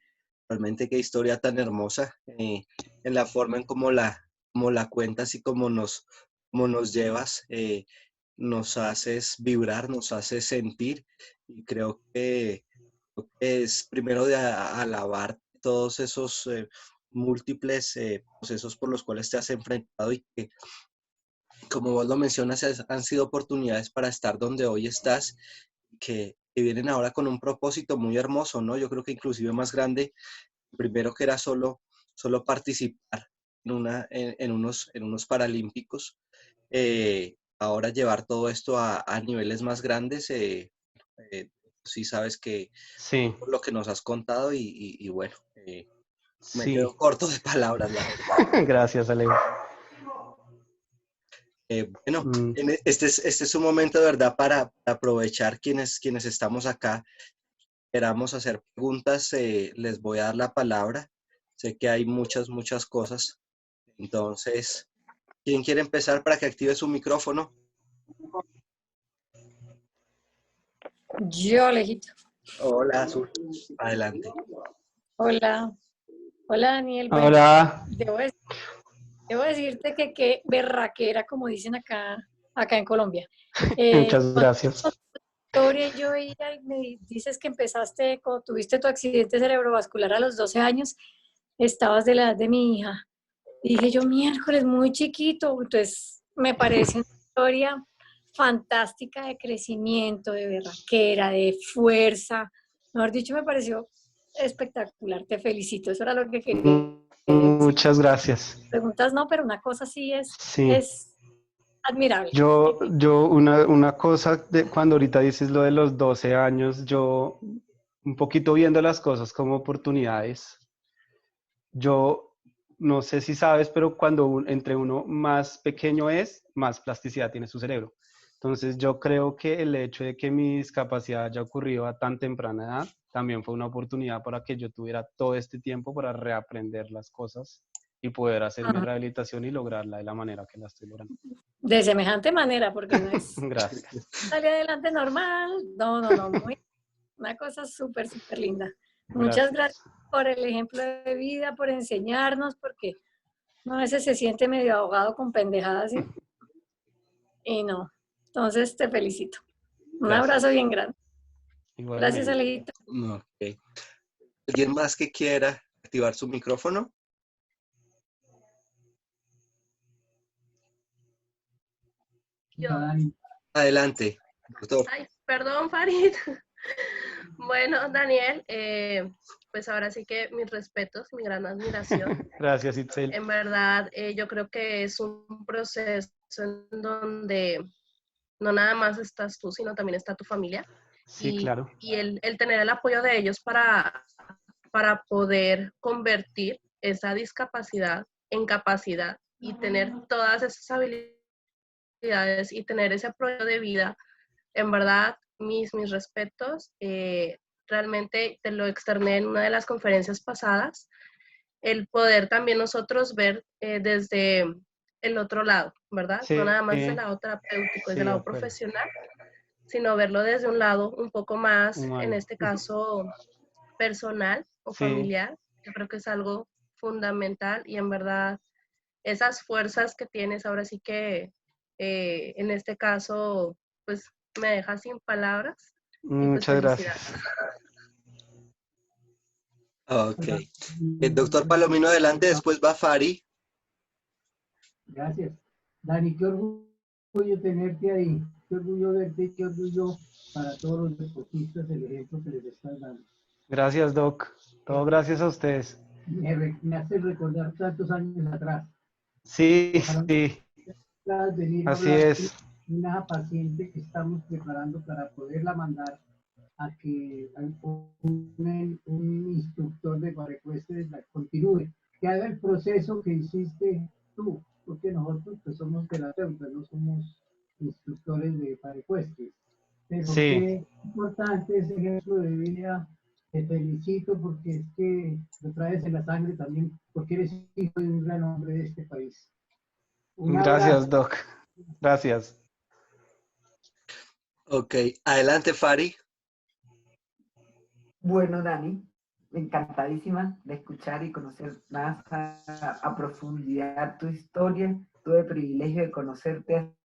qué historia tan hermosa, en la forma en cómo la cuentas y cómo nos llevas, nos haces vibrar, nos haces sentir y creo que es primero de alabar todos esos múltiples procesos por los cuales te has enfrentado y que, como vos lo mencionas, han sido oportunidades para estar donde hoy estás, que vienen ahora con un propósito muy hermoso, ¿no? Yo creo que inclusive más grande, primero que era solo participar en unos paralímpicos, ahora llevar todo esto a niveles más grandes, sí sabes que Sí, por lo que nos has contado y bueno, me quedo sí. corto de palabras, la verdad. Gracias, Alejo. Bueno, Mm, este es un momento de verdad para aprovechar quienes estamos acá. Queramos hacer preguntas, les voy a dar la palabra. Sé que hay muchas cosas. Entonces, ¿quién quiere empezar para que active su micrófono? Yo, Alejito. Hola, Azul. Adelante. Hola. Hola, Daniel. Bueno, Hola. debo decirte que qué berraquera, como dicen acá en Colombia. Muchas Cuando gracias. historia yo oía y me dices que cuando tuviste tu accidente cerebrovascular a los 12 años, estabas de la edad de mi hija. Y dije yo, miércoles, muy chiquito. Entonces, me parece una historia fantástica de crecimiento, de berraquera, de fuerza. Mejor dicho, me pareció espectacular. Te felicito. Eso era lo que quería decir. Muchas gracias. Preguntas no, pero una cosa sí Sí. es admirable. Yo una cosa, cuando ahorita dices lo de los 12 años, yo un poquito viendo las cosas como oportunidades, yo no sé si sabes, pero cuando entre uno más pequeño es, más plasticidad tiene su cerebro. Entonces yo creo que el hecho de que mi discapacidad haya ocurrido a tan temprana edad también fue una oportunidad para que yo tuviera todo este tiempo para reaprender las cosas y poder hacer mi Ajá. rehabilitación y lograrla de la manera que la estoy logrando. De semejante manera, porque no es Gracias. salir adelante normal. No, no, no. Una cosa súper, súper linda. Muchas Gracias. gracias por el ejemplo de vida, por enseñarnos, porque uno a veces se siente medio ahogado con pendejadas y no. Entonces te felicito. Un abrazo Gracias. bien grande. Gracias, Igualmente. Alejito. Ok. ¿Alguien más que quiera activar su micrófono? Yo. Adelante, doctor. Ay, perdón, Farid. Bueno, Daniel, pues ahora sí que mis respetos, mi gran admiración. Gracias, Itzel. En verdad, yo creo que es un proceso en donde no nada más estás tú, sino también está tu familia. Sí, claro. Y el tener el apoyo de ellos para poder convertir esa discapacidad en capacidad y tener todas esas habilidades y tener ese apoyo de vida, en verdad, mis respetos. Realmente te lo externé en una de las conferencias pasadas, el poder también nosotros ver desde el otro lado, ¿verdad? No Sí, nada más desde el lado terapéutico, sí, desde el de lado acuerdo. profesional, sino verlo desde un lado un poco más, en Humano. este caso, personal o Sí, familiar. Yo creo que es algo fundamental y en verdad esas fuerzas que tienes ahora sí que en este caso pues me deja sin palabras y pues muchas felicidades. gracias. Ok. El doctor Palomino adelante, después va Fari. Gracias. Dani, qué orgullo tenerte ahí, qué orgullo verte, qué orgullo para todos los deportistas el ejemplo que les estás dando. Gracias, Doc. Todo gracias a ustedes. Me hace recordar tantos años atrás. Sí, Ojalá sí, puedas venir a así hablar de es. una paciente que estamos preparando para poderla mandar a que un instructor de paraecuestres la continúe, que haga el proceso que hiciste tú, porque nosotros pues somos terapeutas, no somos instructores de paraecuestres. Pero Sí, qué importante ese ejemplo de vida. Te felicito porque es que lo traes en la sangre también, porque eres hijo de un gran hombre de este país. Un gracias, abrazo. Doc. Gracias. Ok, adelante Fari. Bueno, Dani, encantadísima de escuchar y conocer más a profundidad tu historia. Tuve el privilegio de conocerte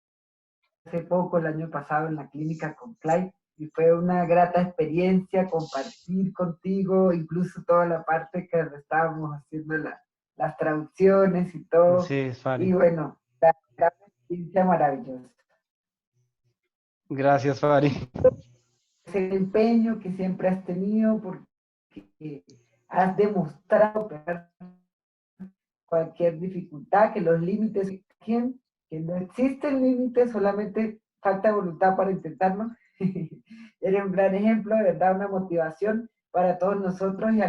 hace poco, el año pasado, en la clínica con Clay, y fue una grata experiencia compartir contigo, incluso toda la parte que estábamos haciendo las traducciones y todo. Sí, Y Fari. bueno, una experiencia maravillosa. Gracias, Fari. Ese empeño que siempre has tenido, porque has demostrado cualquier dificultad, que los límites existen, que no existen límites, solamente falta voluntad para intentarlo. Eres un gran ejemplo, de verdad, una motivación para todos nosotros y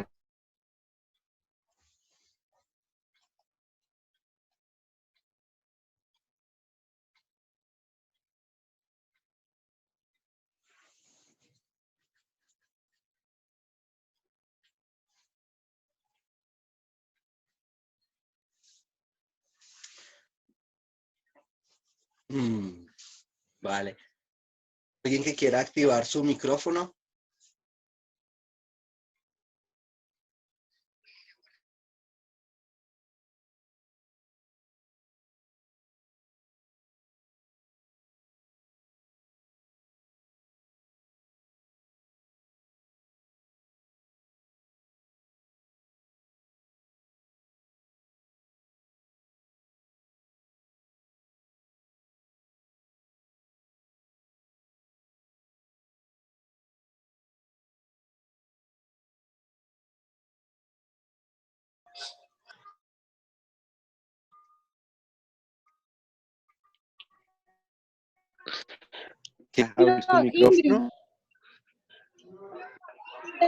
Vale. ¿Alguien que quiera activar su micrófono? ¿Quiere abrir su Ingrid, micrófono?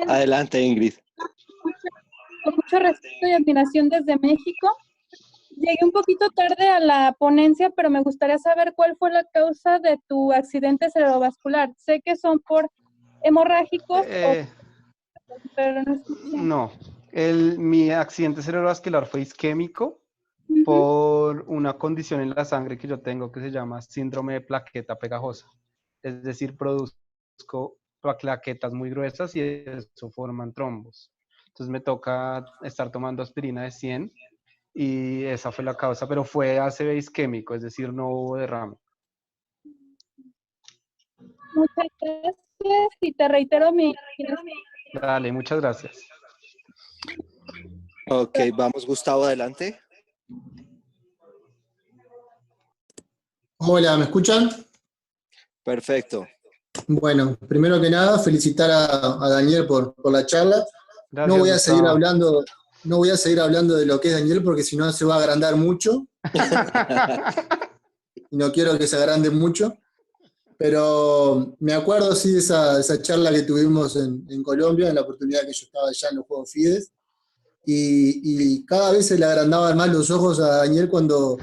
Adelante, Ingrid. mucho respeto y admiración desde México. Llegué un poquito tarde a la ponencia, pero me gustaría saber cuál fue la causa de tu accidente cerebrovascular. Sé que son por hemorrágicos, pero no escuché. No, mi accidente cerebrovascular fue isquémico por una condición en la sangre que yo tengo que se llama síndrome de plaqueta pegajosa. Es decir, produzco plaquetas muy gruesas y eso forman trombos. Entonces me toca estar tomando aspirina de 100 y esa fue la causa, pero fue ACV isquémico, es decir, no hubo derrame. Muchas gracias y te reitero mi... Dale, muchas gracias. Ok, vamos Gustavo, adelante. Hola, ¿me escuchan? Perfecto. Bueno, primero que nada, felicitar a Daniel por la charla. Gracias, No voy a Gustavo. seguir hablando de lo que es Daniel porque si no se va a agrandar mucho. Y no quiero que se agrande mucho. Pero me acuerdo, sí, de esa charla que tuvimos en Colombia, en la oportunidad que yo estaba allá en los Juegos Fides. Y cada vez se le agrandaban más los ojos a Daniel cuando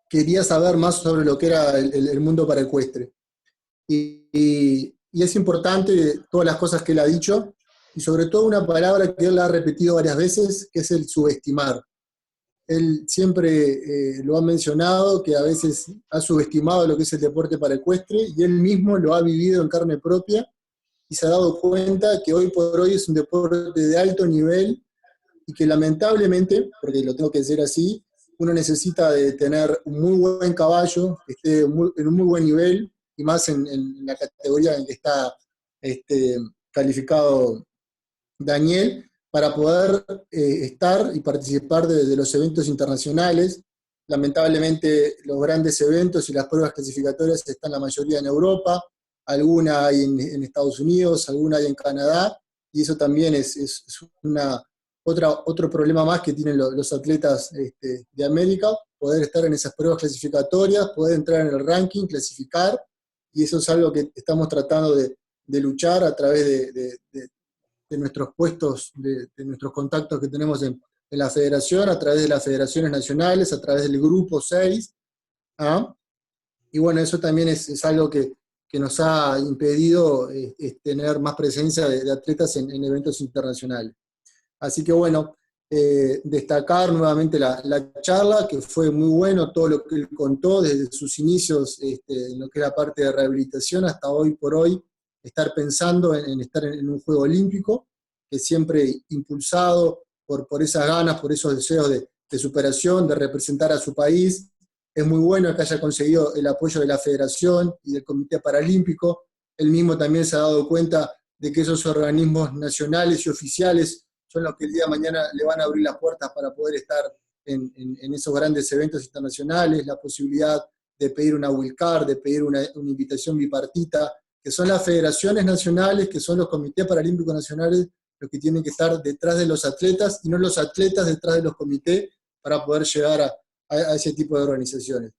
quería saber más sobre lo que era el mundo paraecuestre. Y es importante todas las cosas que él ha dicho, y sobre todo una palabra que él ha repetido varias veces, que es el subestimar. Él siempre lo ha mencionado, que a veces ha subestimado lo que es el deporte paraecuestre, y él mismo lo ha vivido en carne propia, y se ha dado cuenta que hoy por hoy es un deporte de alto nivel, y que lamentablemente, porque lo tengo que decir así, uno necesita de tener un muy buen caballo, que esté en un muy buen nivel, y más en la categoría en que está calificado Daniel, para poder estar y participar de los eventos internacionales. Lamentablemente los grandes eventos y las pruebas clasificatorias están la mayoría en Europa, alguna hay en Estados Unidos, alguna hay en Canadá, y eso también es otro problema más que tienen los atletas de América, poder estar en esas pruebas clasificatorias, poder entrar en el ranking, clasificar, y eso es algo que estamos tratando de luchar a través de nuestros puestos, de nuestros contactos que tenemos en la federación, a través de las federaciones nacionales, a través del grupo 6, ¿ah? Y bueno, eso también es algo que nos ha impedido tener más presencia de atletas en eventos internacionales. Así que bueno, destacar nuevamente la charla, que fue muy bueno todo lo que él contó desde sus inicios en lo que es la parte de rehabilitación hasta hoy por hoy, estar pensando en estar en un Juego Olímpico, que siempre impulsado por esas ganas, por esos deseos de superación, de representar a su país. Es muy bueno que haya conseguido el apoyo de la Federación y del Comité Paralímpico. Él mismo también se ha dado cuenta de que esos organismos nacionales y oficiales son los que el día de mañana le van a abrir las puertas para poder estar en esos grandes eventos internacionales, la posibilidad de pedir una wildcard, de pedir una invitación bipartita, que son las federaciones nacionales, que son los comités paralímpicos nacionales, los que tienen que estar detrás de los atletas y no los atletas detrás de los comités para poder llegar a ese tipo de organizaciones.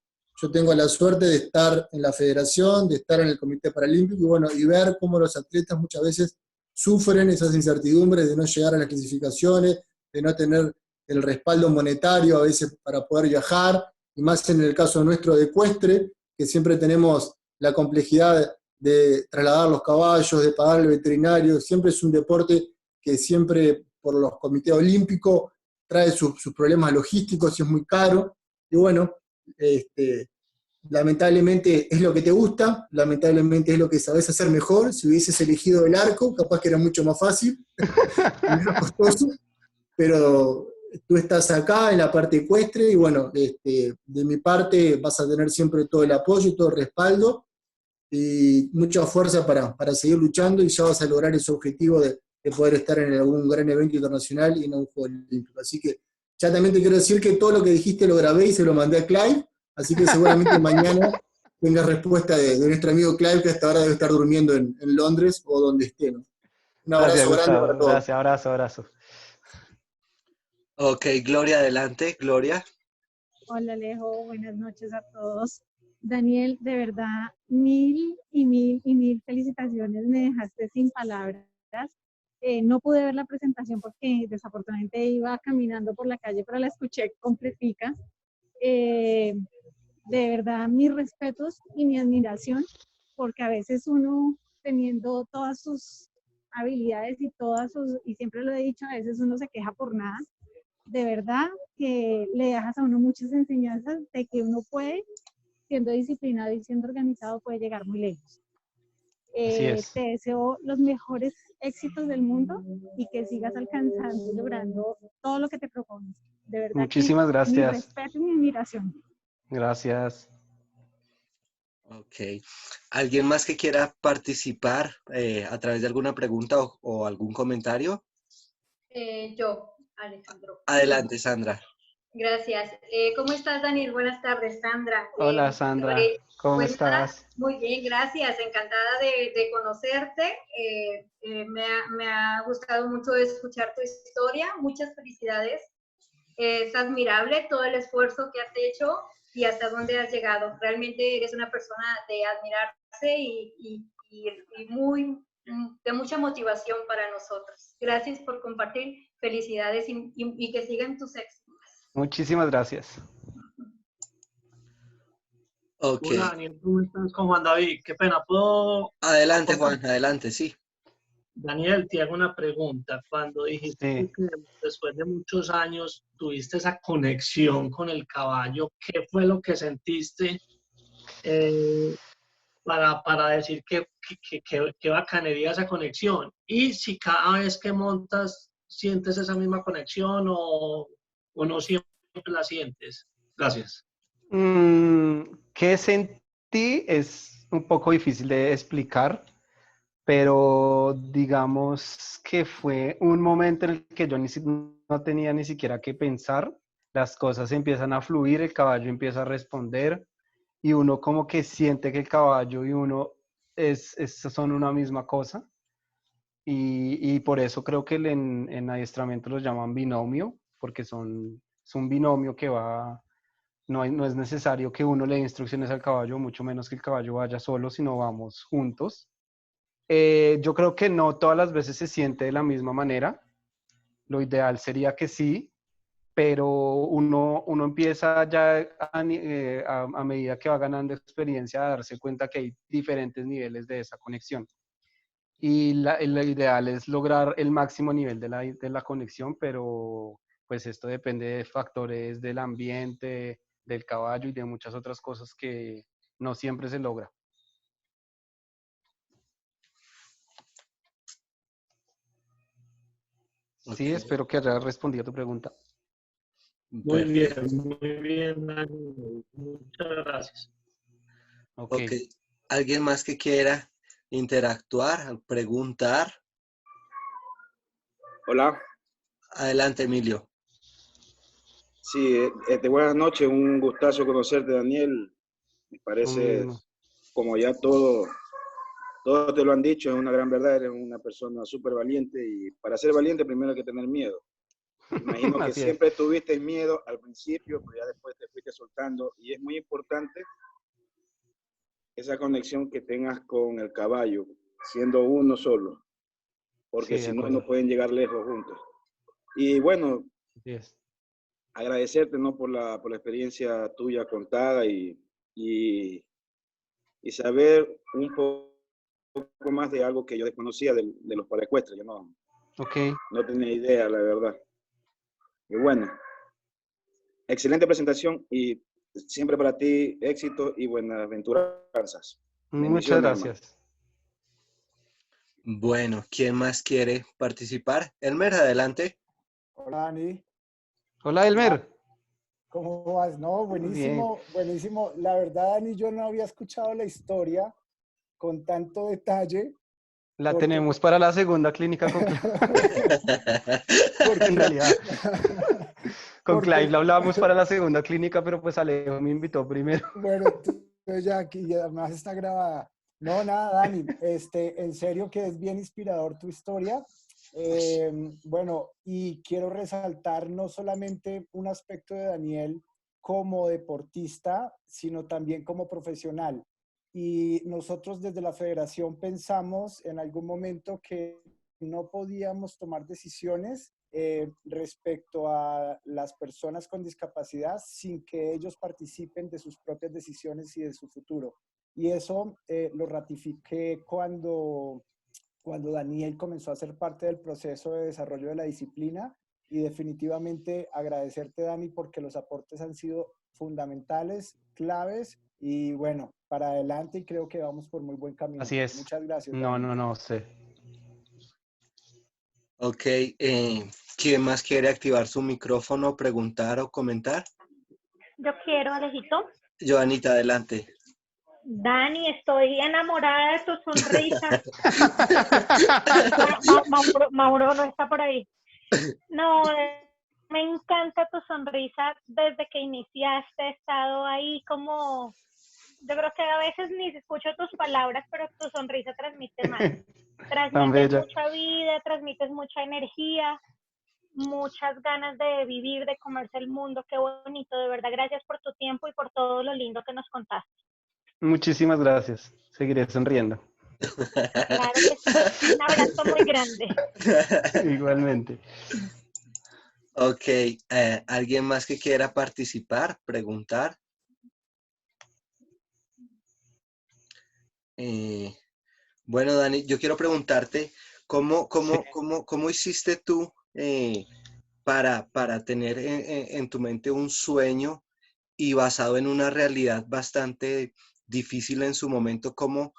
Yo tengo la suerte de estar en la federación, de estar en el Comité Paralímpico y, bueno, y ver cómo los atletas muchas veces sufren esas incertidumbres de no llegar a las clasificaciones, de no tener el respaldo monetario a veces para poder viajar, y más en el caso nuestro de ecuestre, que siempre tenemos la complejidad de trasladar los caballos, de pagar al veterinario. Siempre es un deporte que siempre por los comités olímpicos trae sus problemas logísticos y es muy caro. Y bueno, lamentablemente es lo que te gusta, lamentablemente es lo que sabes hacer mejor. Si hubieses elegido el arco, capaz que era mucho más fácil, menos costoso, pero tú estás acá en la parte ecuestre y bueno, de mi parte vas a tener siempre todo el apoyo y todo el respaldo y mucha fuerza para seguir luchando, y ya vas a lograr ese objetivo de poder estar en algún gran evento internacional y en un Juego Olímpico. Así que ya también te quiero decir que todo lo que dijiste lo grabé y se lo mandé a Clive, así que seguramente mañana tengas respuesta de nuestro amigo Clive, que hasta ahora debe estar durmiendo en Londres o donde esté, ¿no? Un abrazo Gracias, grande Gustavo. para todos. Gracias, abrazo. Ok, Gloria, adelante. Gloria. Hola Alejo, buenas noches a todos. Daniel, de verdad, mil y mil felicitaciones, me dejaste sin palabras. No pude ver la presentación porque desafortunadamente iba caminando por la calle, pero la escuché completica. De verdad, mis respetos y mi admiración, porque a veces uno teniendo todas sus habilidades y y siempre lo he dicho, a veces uno se queja por nada. De verdad que le dejas a uno muchas enseñanzas de que uno puede, siendo disciplinado y siendo organizado, puede llegar muy lejos. Así es. Te deseo los mejores éxitos del mundo y que sigas alcanzando y logrando todo lo que te propones. De verdad que Muchísimas mi gracias. respeto y mi admiración. Gracias. Ok. ¿Alguien más que quiera participar a través de alguna pregunta o algún comentario? Yo, Alejandro. Adelante, Sandra. Gracias. ¿Cómo estás, Daniel? Buenas tardes, Sandra. Hola, Sandra. ¿Cómo Pues nada, estás? muy bien, gracias. Encantada de conocerte. Me ha gustado mucho escuchar tu historia. Muchas felicidades. Es admirable todo el esfuerzo que has hecho y hasta dónde has llegado. Realmente eres una persona de admirarse y de mucha motivación para nosotros. Gracias por compartir. Felicidades y que sigan tus éxitos. Muchísimas gracias. Ok. Hola Daniel, ¿cómo estás? Con Juan David, qué pena, ¿puedo Adelante, aportar? Juan, adelante, sí. Daniel, te hago una pregunta. Cuando dijiste Sí. que después de muchos años tuviste esa conexión con el caballo, ¿qué fue lo que sentiste para decir que bacanería esa conexión? Y si cada vez que montas sientes esa misma conexión o no siempre la sientes. Gracias. ¿Qué sentí? Es un poco difícil de explicar, pero digamos que fue un momento en el que yo no tenía ni siquiera que pensar, las cosas empiezan a fluir, el caballo empieza a responder y uno como que siente que el caballo y uno son una misma cosa. Y por eso creo que en adiestramiento los llaman binomio, porque es un binomio que va, no es necesario que uno le dé instrucciones al caballo, mucho menos que el caballo vaya solo, sino vamos juntos. Yo creo que no todas las veces se siente de la misma manera. Lo ideal sería que sí, pero uno empieza ya a medida que va ganando experiencia a darse cuenta que hay diferentes niveles de esa conexión. Y lo ideal es lograr el máximo nivel de la conexión, pero pues esto depende de factores del ambiente, del caballo y de muchas otras cosas que no siempre se logra. Sí, Okay. espero que haya respondido a tu pregunta. Muy bien, Daniel. Muchas gracias. Ok. ¿Alguien más que quiera interactuar, preguntar? Hola. Adelante, Emilio. Sí, buenas noches, un gustazo conocerte, Daniel. Me parece, como ya todos te lo han dicho, es una gran verdad, eres una persona súper valiente y para ser valiente primero hay que tener miedo. Imagino que siempre tuviste miedo al principio, pero ya después te fuiste soltando y es muy importante esa conexión que tengas con el caballo, siendo uno solo, porque si no, no pueden llegar lejos juntos. Y bueno, agradecerte, ¿no? por la experiencia tuya contada y saber un poco más de algo que yo desconocía de los paraecuestres. Yo no tenía idea, la verdad. Y bueno, excelente presentación y siempre para ti éxito y buenas aventuranzas. Muchas gracias. Bueno, ¿quién más quiere participar? Elmer, adelante. Hola, Dani. Hola, Elmer. ¿Cómo vas? No, buenísimo, buenísimo. La verdad, Dani, yo no había escuchado la historia con tanto detalle. La tenemos para la segunda clínica con en realidad. Con Clive la hablábamos para la segunda clínica, pero pues Alejo me invitó primero. Bueno, ya aquí además está grabada. No, nada, Dani, en serio que es bien inspirador tu historia. Bueno, y quiero resaltar no solamente un aspecto de Daniel como deportista, sino también como profesional. Y nosotros desde la federación pensamos en algún momento que no podíamos tomar decisiones respecto a las personas con discapacidad sin que ellos participen de sus propias decisiones y de su futuro. Y eso lo ratifiqué cuando Daniel comenzó a ser parte del proceso de desarrollo de la disciplina, y definitivamente agradecerte, Dani, porque los aportes han sido fundamentales, claves, y bueno, para adelante, y creo que vamos por muy buen camino. Así es. Muchas gracias, No, Dani. no sé. Ok, ¿quién más quiere activar su micrófono, preguntar o comentar? Yo quiero, Alejito. Joanita, adelante. Dani, estoy enamorada de tu sonrisa. Mauro no está por ahí. No, me encanta tu sonrisa. Desde que iniciaste he estado ahí como... Yo creo que a veces ni escucho tus palabras, pero tu sonrisa transmite más. Transmites mucha vida, transmites mucha energía, muchas ganas de vivir, de comerse el mundo. Qué bonito, de verdad. Gracias por tu tiempo y por todo lo lindo que nos contaste. Muchísimas gracias. Seguiré sonriendo. Claro que sí. Un abrazo muy grande. Igualmente. Ok, ¿alguien más que quiera participar, preguntar? Bueno, Dani, yo quiero preguntarte, ¿cómo hiciste tú para tener en tu mente un sueño y basado en una realidad bastante difícil en su momento? ¿Cómo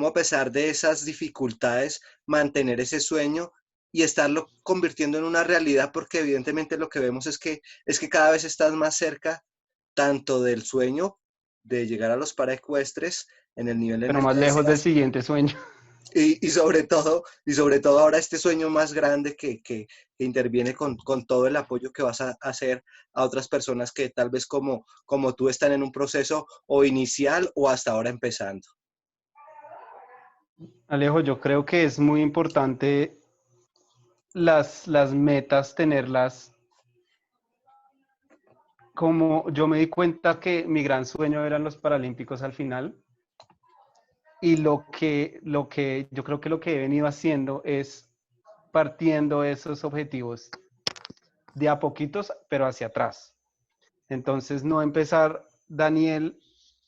a pesar de esas dificultades mantener ese sueño y estarlo convirtiendo en una realidad? Porque evidentemente lo que vemos es que cada vez estás más cerca tanto del sueño de llegar a los paraecuestres en el nivel en Pero el más que lejos del deseas. siguiente sueño. Y sobre todo ahora este sueño más grande que interviene con todo el apoyo que vas a hacer a otras personas que tal vez como tú están en un proceso o inicial o hasta ahora empezando. Alejo, yo creo que es muy importante las metas, tenerlas. Como yo me di cuenta que mi gran sueño eran los Paralímpicos al final, y lo que yo creo que lo que he venido haciendo es partiendo esos objetivos de a poquitos, pero hacia atrás. Entonces, no empezar, Daniel,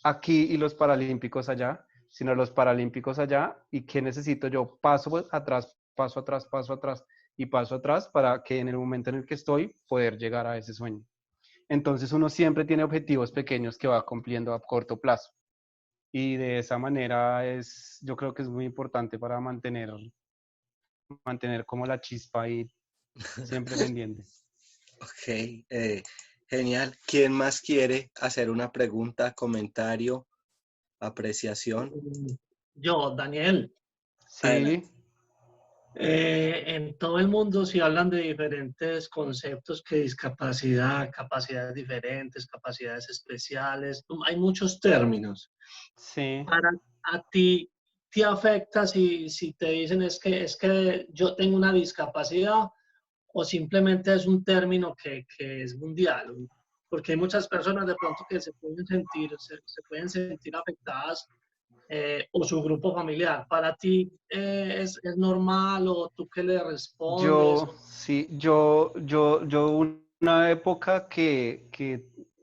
aquí y los Paralímpicos allá, sino los Paralímpicos allá, y qué necesito yo, paso atrás, y paso atrás para que en el momento en el que estoy, poder llegar a ese sueño. Entonces, uno siempre tiene objetivos pequeños que va cumpliendo a corto plazo. Y de esa manera yo creo que es muy importante para mantener como la chispa ahí siempre pendiente. Ok, genial. ¿Quién más quiere hacer una pregunta, comentario, apreciación? Yo, Daniel. Sí. Adelante. En todo el mundo se hablan de diferentes conceptos, que discapacidad, capacidades diferentes, capacidades especiales, hay muchos términos. Sí. Para a ti, ¿te afecta si te dicen es que yo tengo una discapacidad, o simplemente es un término que es mundial? Porque hay muchas personas de pronto que se pueden sentir afectadas, o su grupo familiar. ¿Para ti es normal, o tú qué le respondes? Yo una época que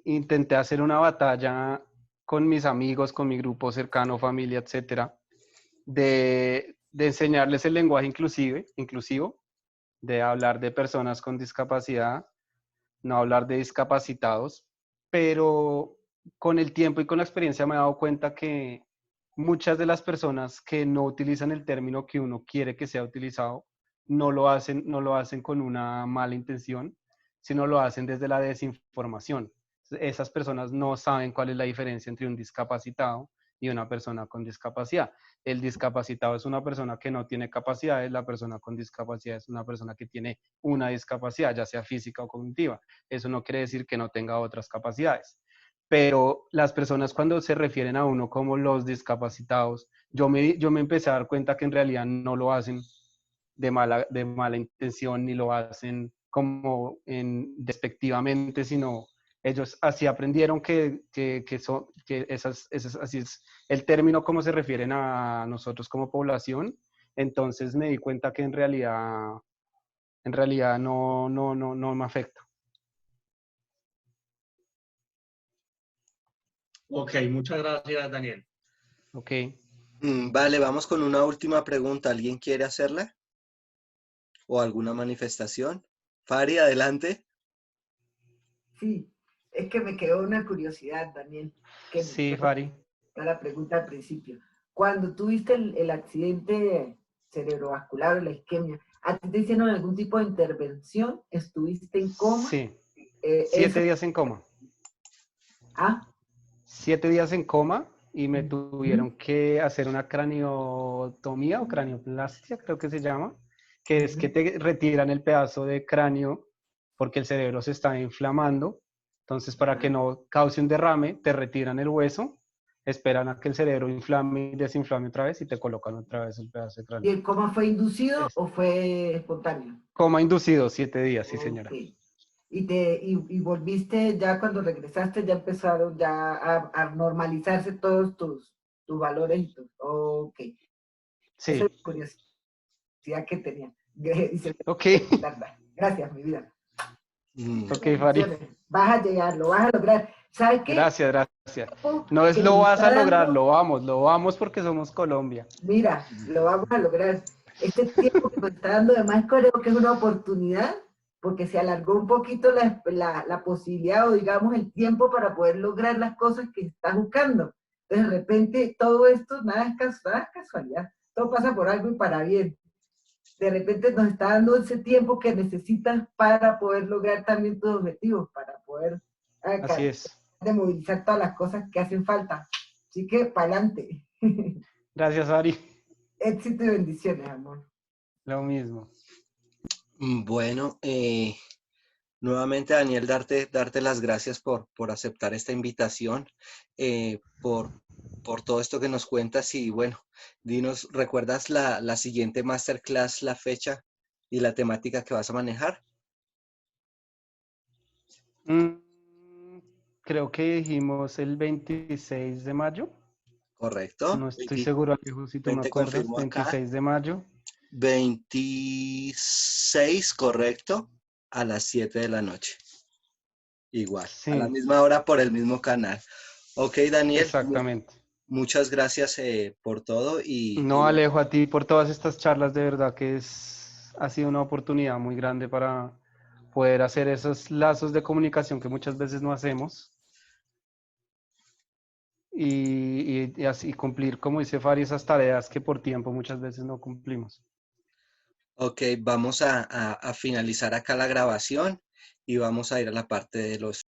intenté hacer una batalla con mis amigos, con mi grupo cercano, familia, etcétera, de enseñarles el lenguaje inclusivo, de hablar de personas con discapacidad, no hablar de discapacitados, pero con el tiempo y con la experiencia me he dado cuenta que muchas de las personas que no utilizan el término que uno quiere que sea utilizado, no lo hacen con una mala intención, sino lo hacen desde la desinformación. Esas personas no saben cuál es la diferencia entre un discapacitado y una persona con discapacidad. El discapacitado es una persona que no tiene capacidades, la persona con discapacidad es una persona que tiene una discapacidad, ya sea física o cognitiva. Eso no quiere decir que no tenga otras capacidades. Pero las personas, cuando se refieren a uno como los discapacitados, yo me empecé a dar cuenta que en realidad no lo hacen de mala intención, ni lo hacen como despectivamente, sino ellos así aprendieron que así es el término como se refieren a nosotros como población. Entonces me di cuenta que en realidad no me afecta. Ok, muchas gracias, Daniel. Ok. Vale, vamos con una última pregunta. ¿Alguien quiere hacerla? ¿O alguna manifestación? Fari, adelante. Sí, es que me quedó una curiosidad, Daniel. Que Sí, Fari. la pregunta al principio. Cuando tuviste el accidente cerebrovascular o la isquemia, ¿a ti te hicieron algún tipo de intervención? ¿Estuviste en coma? Sí. 7 días en coma. ¿Ah? 7 días en coma y me tuvieron que hacer una craniotomía o cranioplastia, creo que se llama, que es que te retiran el pedazo de cráneo porque el cerebro se está inflamando. Entonces, para que no cause un derrame, te retiran el hueso, esperan a que el cerebro inflame y desinflame otra vez y te colocan otra vez el pedazo de ¿Y cráneo. el coma fue inducido o fue espontáneo? Coma inducido, 7 días, sí, señora. Okay. Y volviste ya cuando regresaste, ya empezaron ya a normalizarse todos tus valores y tus... Ok. Sí. Esa es la curiosidad que tenía. Ok. Gracias, mi vida. Ok, Fari. Vas a llegar, lo vas a lograr. ¿Sabes qué? Gracias, gracias. No es lo vas a lograr, lo vamos porque somos Colombia. Mira, lo vamos a lograr. Este tiempo que nos está dando, además creo que es una oportunidad, porque se alargó un poquito la posibilidad o digamos el tiempo para poder lograr las cosas que estás buscando. Entonces, de repente, todo esto, nada es casualidad. Todo pasa por algo y para bien. De repente nos está dando ese tiempo que necesitas para poder lograr también tus objetivos, para poder Así es. de movilizar todas las cosas que hacen falta. Así que, para adelante. Gracias, Ari. Éxito y bendiciones, amor. Lo mismo. Bueno, nuevamente, Daniel, darte las gracias por aceptar esta invitación, por todo esto que nos cuentas y bueno, dinos, ¿recuerdas la siguiente masterclass, la fecha y la temática que vas a manejar? Creo que dijimos el 26 de mayo. Correcto. No estoy seguro, Alejo, si tú me acuerdas. 26 de mayo. 26, correcto, a las 7 de la noche. Igual, sí. A la misma hora por el mismo canal. Ok, Daniel. Exactamente. Muchas gracias por todo. No, Alejo, a ti por todas estas charlas, de verdad que ha sido una oportunidad muy grande para poder hacer esos lazos de comunicación que muchas veces no hacemos. Y así cumplir, como dice Fari, esas tareas que por tiempo muchas veces no cumplimos. Ok, vamos a finalizar acá la grabación y vamos a ir a la parte de los